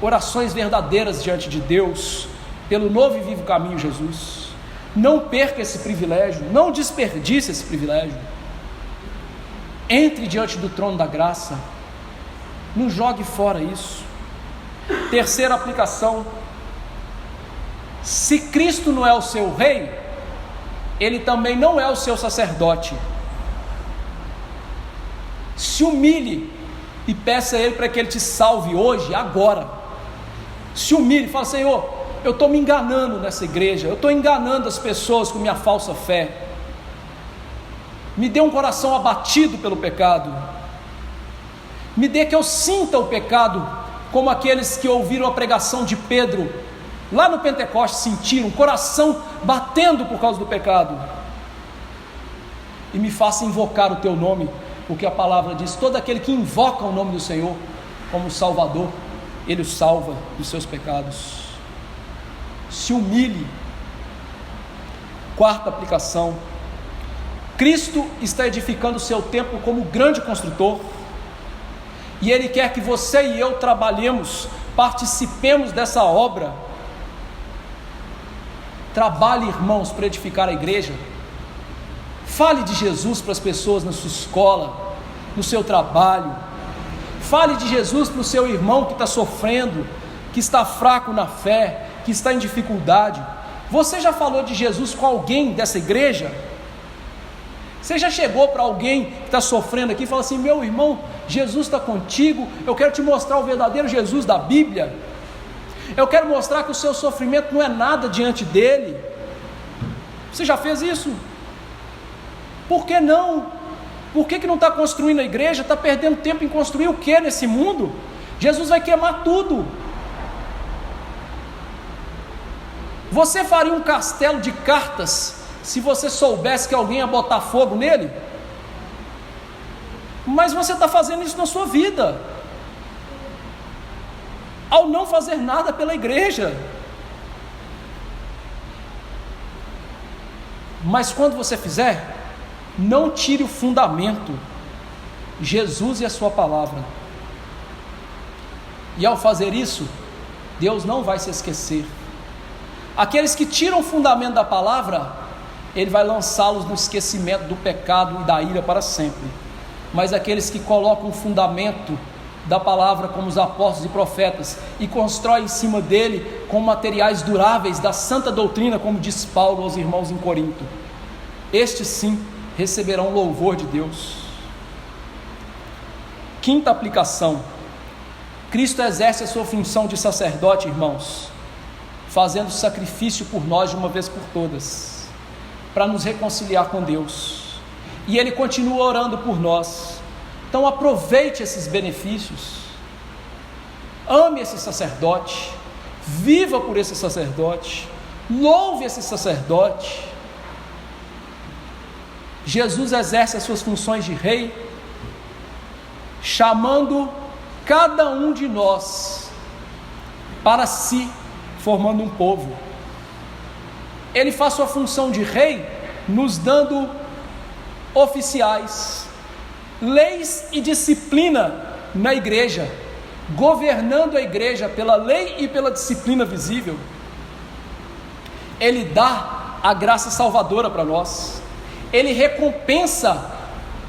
orações verdadeiras diante de Deus, pelo novo e vivo caminho Jesus. Não perca esse privilégio, não desperdice esse privilégio. Entre diante do trono da graça, não jogue fora isso. Terceira aplicação: se Cristo não é o seu rei, Ele também não é o seu sacerdote. Se humilhe e peça a Ele para que Ele te salve hoje, agora. Se humilhe, fala: Senhor, eu estou me enganando nessa igreja, eu estou enganando as pessoas com minha falsa fé. Me dê um coração abatido pelo pecado, me dê que eu sinta o pecado, como aqueles que ouviram a pregação de Pedro, lá no Pentecostes, sentiram o coração batendo por causa do pecado, e me faça invocar o Teu nome, porque a palavra diz: todo aquele que invoca o nome do Senhor como Salvador, Ele o salva dos seus pecados. Se humilhe. Quarta aplicação: Cristo está edificando o seu templo como grande construtor, e Ele quer que você e eu trabalhemos, participemos dessa obra. Trabalhe, irmãos, para edificar a igreja. Fale de Jesus para as pessoas na sua escola, no seu trabalho. Fale de Jesus para o seu irmão que está sofrendo, que está fraco na fé, que está em dificuldade. Você já falou de Jesus com alguém dessa igreja? Você já chegou para alguém que está sofrendo aqui e falou assim: meu irmão, Jesus está contigo, eu quero te mostrar o verdadeiro Jesus da Bíblia, eu quero mostrar que o seu sofrimento não é nada diante dele. Você já fez isso? Por que não? Por que não está construindo a igreja? Está perdendo tempo em construir o que nesse mundo? Jesus vai queimar tudo. Você faria um castelo de cartas se você soubesse que alguém ia botar fogo nele? Mas você está fazendo isso na sua vida, ao não fazer nada pela igreja. Mas quando você fizer, não tire o fundamento, Jesus e a sua palavra. E ao fazer isso, Deus não vai se esquecer. Aqueles que tiram o fundamento da palavra, Ele vai lançá-los no esquecimento do pecado e da ira para sempre. Mas aqueles que colocam o fundamento da palavra, como os apóstolos e profetas, e constroem em cima dele com materiais duráveis da santa doutrina, como diz Paulo aos irmãos em Corinto, estes sim receberão o louvor de Deus. Quinta aplicação: Cristo exerce a sua função de sacerdote, irmãos, fazendo sacrifício por nós de uma vez por todas, para nos reconciliar com Deus, e Ele continua orando por nós. Então aproveite esses benefícios, ame esse sacerdote, viva por esse sacerdote, louve esse sacerdote. Jesus exerce as suas funções de rei, chamando cada um de nós para si, formando um povo. Ele faz sua função de rei, nos dando oficiais, leis e disciplina na igreja, governando a igreja pela lei e pela disciplina visível. Ele dá a graça salvadora para nós, Ele recompensa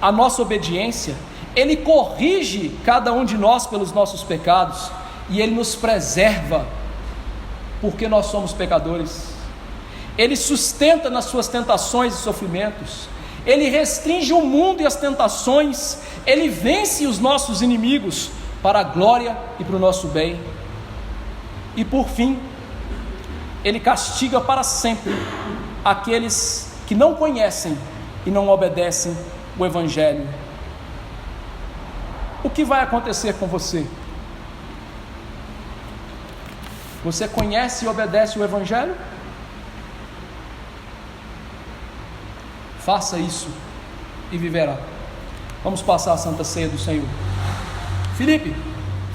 a nossa obediência, Ele corrige cada um de nós pelos nossos pecados, e Ele nos preserva, porque nós somos pecadores. Ele sustenta nas suas tentações e sofrimentos, Ele restringe o mundo e as tentações, Ele vence os nossos inimigos para a glória e para o nosso bem. E por fim, Ele castiga para sempre aqueles que não conhecem e não obedecem o Evangelho. o que vai acontecer com você? Você conhece e obedece o Evangelho? Faça isso e viverá. Vamos passar a Santa Ceia do Senhor. Felipe,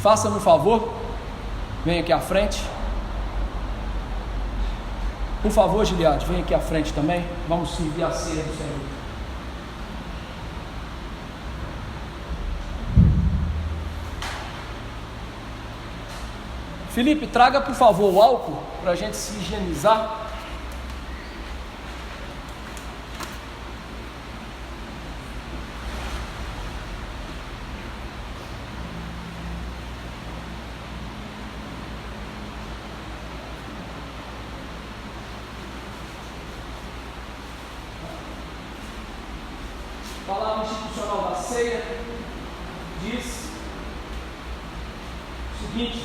faça-me um favor, vem aqui à frente. Por favor, Giliade, vem aqui à frente também. Vamos servir a ceia do Senhor. Felipe, traga por favor o álcool para a gente se higienizar. A palavra institucional da ceia diz o seguinte: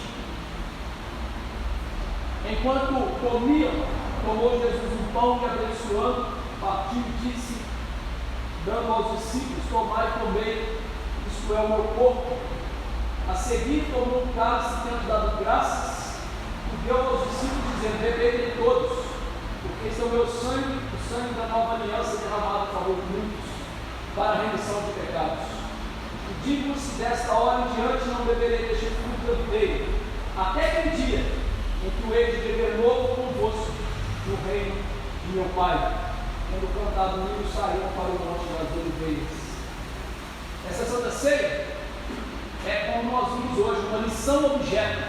enquanto comiam, tomou Jesus um pão e, abençoando, partiu e disse, dando aos discípulos: tomai e comei, isto é o meu corpo. A seguir tomou um cálice, tendo dado graças, e deu aos discípulos, dizendo: bebei todos, porque este é o meu sangue, o sangue da nova aliança derramado a favor de muitos, para a remissão de pecados. E digo-vos: desta hora em diante não beberei deste fruto da videira, até aquele dia em que o hei de beber novo convosco no reino de meu Pai. Quando cantado o hino, saíram para o monte das oliveiras. Essa Santa Ceia é, como nós vimos hoje, uma lição objeto.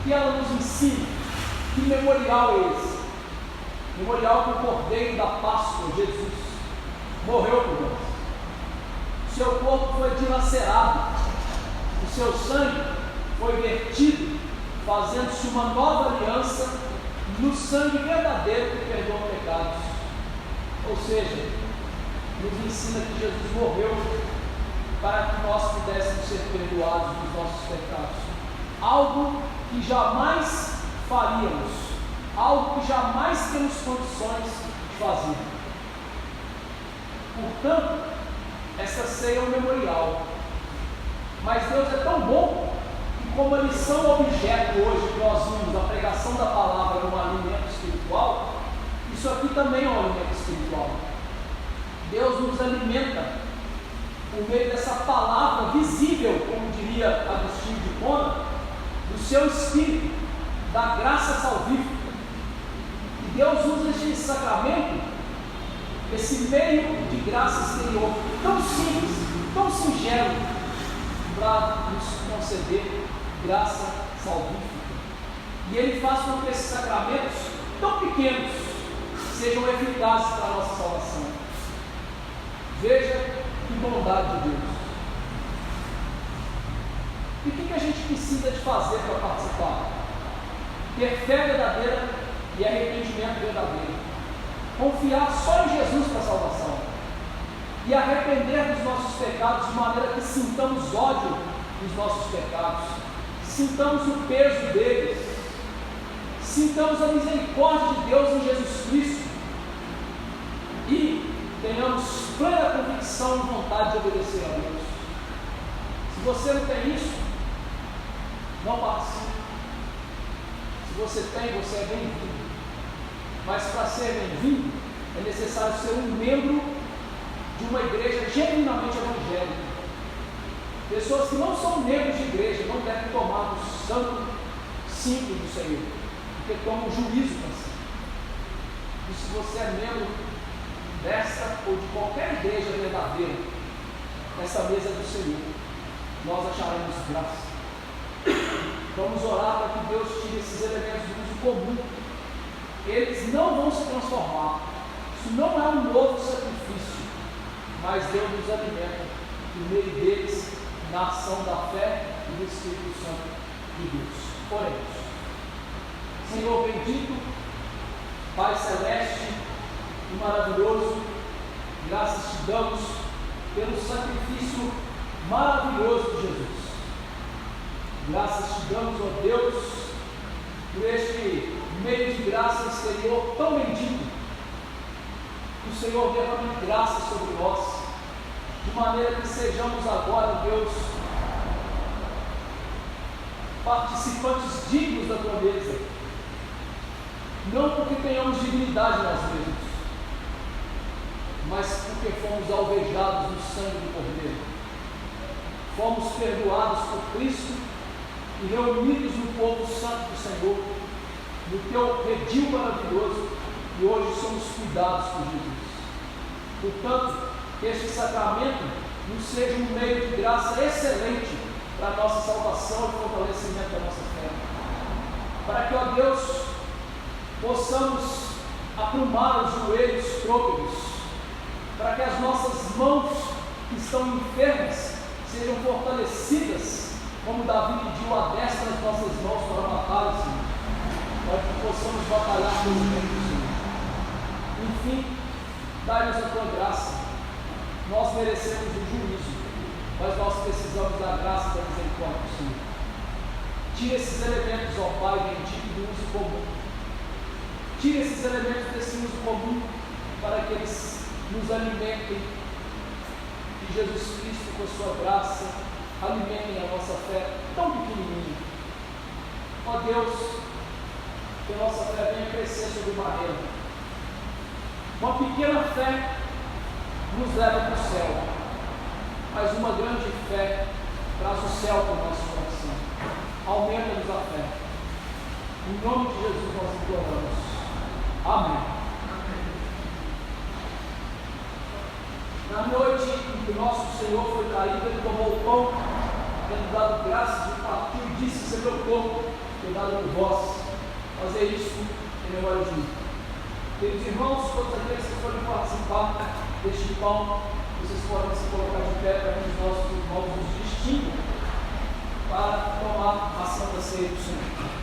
Que ela nos ensina. Que memorial é esse? Memorial que o Cordeiro da Páscoa, Jesus, morreu por nós. O seu corpo foi dilacerado, o seu sangue foi vertido, fazendo-se uma nova aliança no sangue verdadeiro que perdoa pecados. Ou seja, nos ensina que Jesus morreu para que nós pudéssemos ser perdoados dos nossos pecados. Algo que jamais faríamos, algo que jamais temos condições de fazer. Portanto, essa ceia é um memorial. Mas Deus é tão bom que, como a lição objeto hoje que nós vimos, a pregação da palavra como alimento espiritual, isso aqui também é um alimento espiritual. Deus nos alimenta por meio dessa palavra visível, como diria Agostinho de Hipona, do seu Espírito, da graça salvífica. E Deus usa este sacramento, esse meio de graça exterior, tão simples, tão singelo, para nos conceder graça salvífica. E Ele faz com que esses sacramentos, tão pequenos, sejam eficazes para a nossa salvação. Veja que bondade de Deus. E o que a gente precisa de fazer para participar? Ter fé verdadeira e arrependimento verdadeiro. Confiar só em Jesus para a salvação. E arrepender dos nossos pecados de maneira que sintamos ódio dos nossos pecados. Sintamos o peso deles. Sintamos a misericórdia de Deus em Jesus Cristo. E tenhamos plena convicção e vontade de obedecer a Deus. Se você não tem isso, não participe. Se você tem, você é bem-vindo. Mas para ser bem-vindo, é necessário ser um membro de uma igreja genuinamente evangélica. Pessoas que não são membros de igreja não devem tomar do santo símbolo do Senhor, porque tomam juízo para si. E se você é membro desta ou de qualquer igreja verdadeira, nessa mesa do Senhor, nós acharemos graça. Vamos orar para que Deus tire esses elementos do uso comum. Eles não vão se transformar. Isso não é um novo sacrifício, mas Deus nos alimenta por meio deles na ação da fé e do Espírito Santo de Deus. Oremos. Senhor bendito, Pai celeste e maravilhoso, graças te damos pelo sacrifício maravilhoso de Jesus. Graças te damos, ó Deus, por este meio de graça exterior tão bendito. Que o Senhor derrame graça sobre nós, de maneira que sejamos agora, Deus, participantes dignos da tua mesa, não porque tenhamos dignidade nós mesmos, mas porque fomos alvejados no sangue do Cordeiro, fomos perdoados por Cristo e reunidos no povo santo do Senhor, no teu redil maravilhoso, e hoje somos cuidados por Jesus. Portanto, que este sacramento nos seja um meio de graça excelente para a nossa salvação e fortalecimento da nossa fé, para que, ó Deus, possamos aprumar os joelhos trôpegos, para que as nossas mãos que estão enfermas sejam fortalecidas, como Davi pediu, adestra as nossas mãos para a batalha, Senhor, para que possamos batalhar pelo bem do Senhor. Enfim, dai-nos a tua graça. Nós merecemos o juízo, mas nós precisamos da graça e da misericórdia do Senhor. Tira esses elementos, ó Pai bendito, do uso comum. Tira esses elementos desse uso comum, para que eles nos alimentem, que Jesus Cristo, com sua graça, alimentem a nossa fé tão pequenininha. Ó Deus, que a nossa fé venha crescer sobre o barreiro. Uma pequena fé nos leva para o céu, mas uma grande fé traz o céu para o nosso coração. Aumenta-nos a fé. Em nome de Jesus nós imploramos. Amém. Na noite em que o nosso Senhor foi traído, Ele tomou o pão, tendo dado graças, e partiu e disse: "Esse é meu corpo, que é dado por vós. Fazer isso em memória de mim." Queridos irmãos, todos aqueles que forem participar deste pão, vocês podem se colocar de pé para que os nossos irmãos nos distingam para tomar a Santa Ceia do Senhor.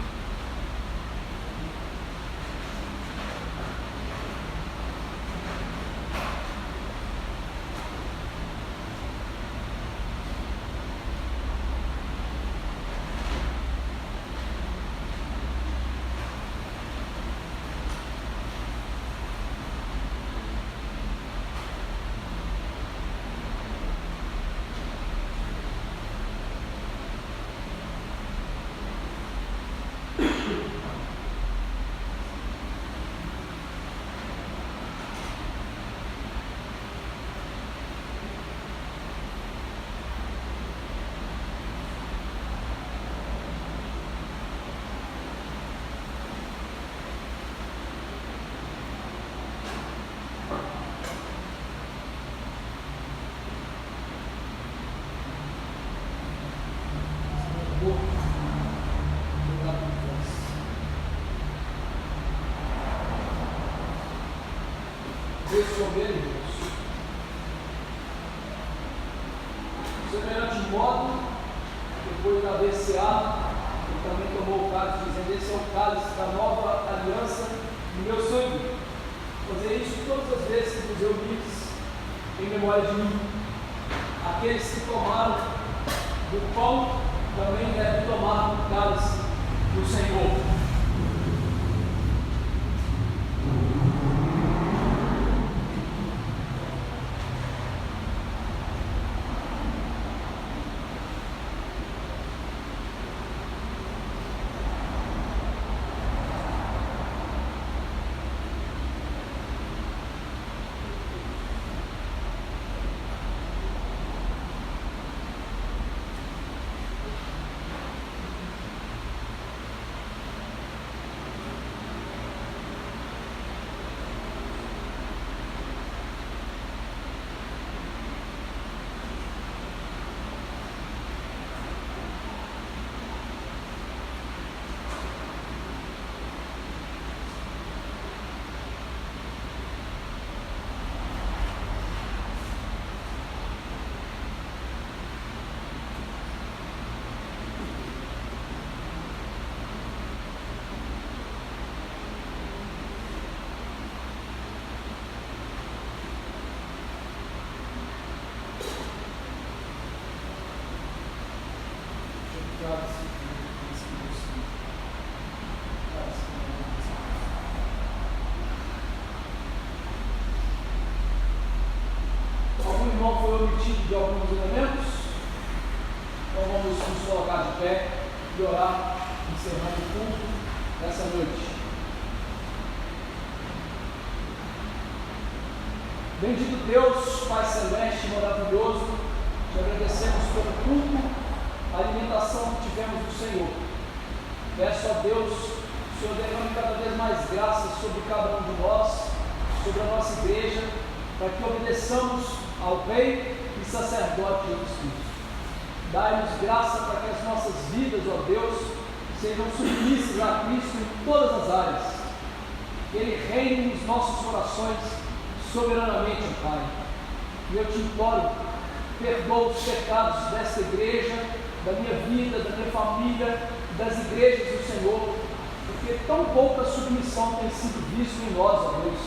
Deus soberano, semelhante modo, depois de haver ceado, Ele também tomou o cálice, dizendo: "Esse é o cálice da nova aliança no meu sangue. Fazer isso todas as vezes que vos reunides em memória de mim." Aqueles que tomaram do pão também devem tomar do cálice do Senhor. encerrando o culto dessa noite. Bendito Deus, Pai Celeste maravilhoso, te agradecemos pelo culto, a alimentação que tivemos do Senhor. Peço a Deus, o Senhor derrame cada vez mais graças sobre cada um de nós, sobre a nossa igreja, para que obedeçamos ao Rei e Sacerdote Jesus Cristo. Dai-nos graça para que as nossas vidas, ó Deus, sejam submissas a Cristo em todas as áreas. Que Ele reine nos nossos corações soberanamente, ó Pai. E eu te imploro, perdoa os pecados desta igreja, da minha vida, da minha família, das igrejas do Senhor, porque tão pouca submissão tem sido vista em nós, ó Deus,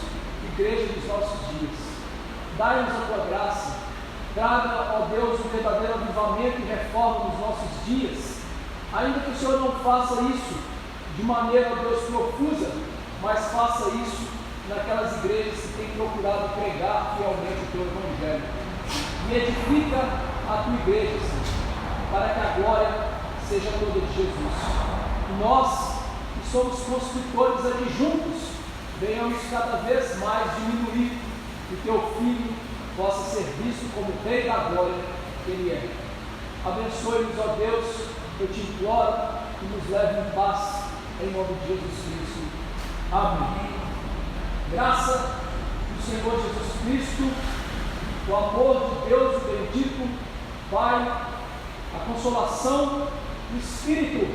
igreja dos nossos dias. Dai-nos a tua graça, traga, ó Deus, um verdadeiro avivamento e reforma nos nossos dias, ainda que o Senhor não faça isso de maneira, ó Deus, profusa, mas faça isso naquelas igrejas que têm procurado pregar fielmente o teu Evangelho. E edifica a tua igreja, Senhor, para que a glória seja toda de Jesus. E nós, que somos construtores adjuntos, venhamos cada vez mais diminuir, e teu Filho possa ser visto como Rei da glória que Ele é. Abençoe-nos, ó Deus, eu te imploro, e nos leve em paz, em nome de Jesus Cristo. Amém. Graça do Senhor Jesus Cristo, o amor de Deus, o bendito Pai, a consolação do Espírito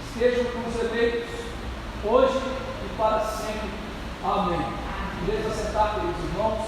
estejam com os eleitos, hoje e para sempre. Amém. Igreja sentar, queridos irmãos.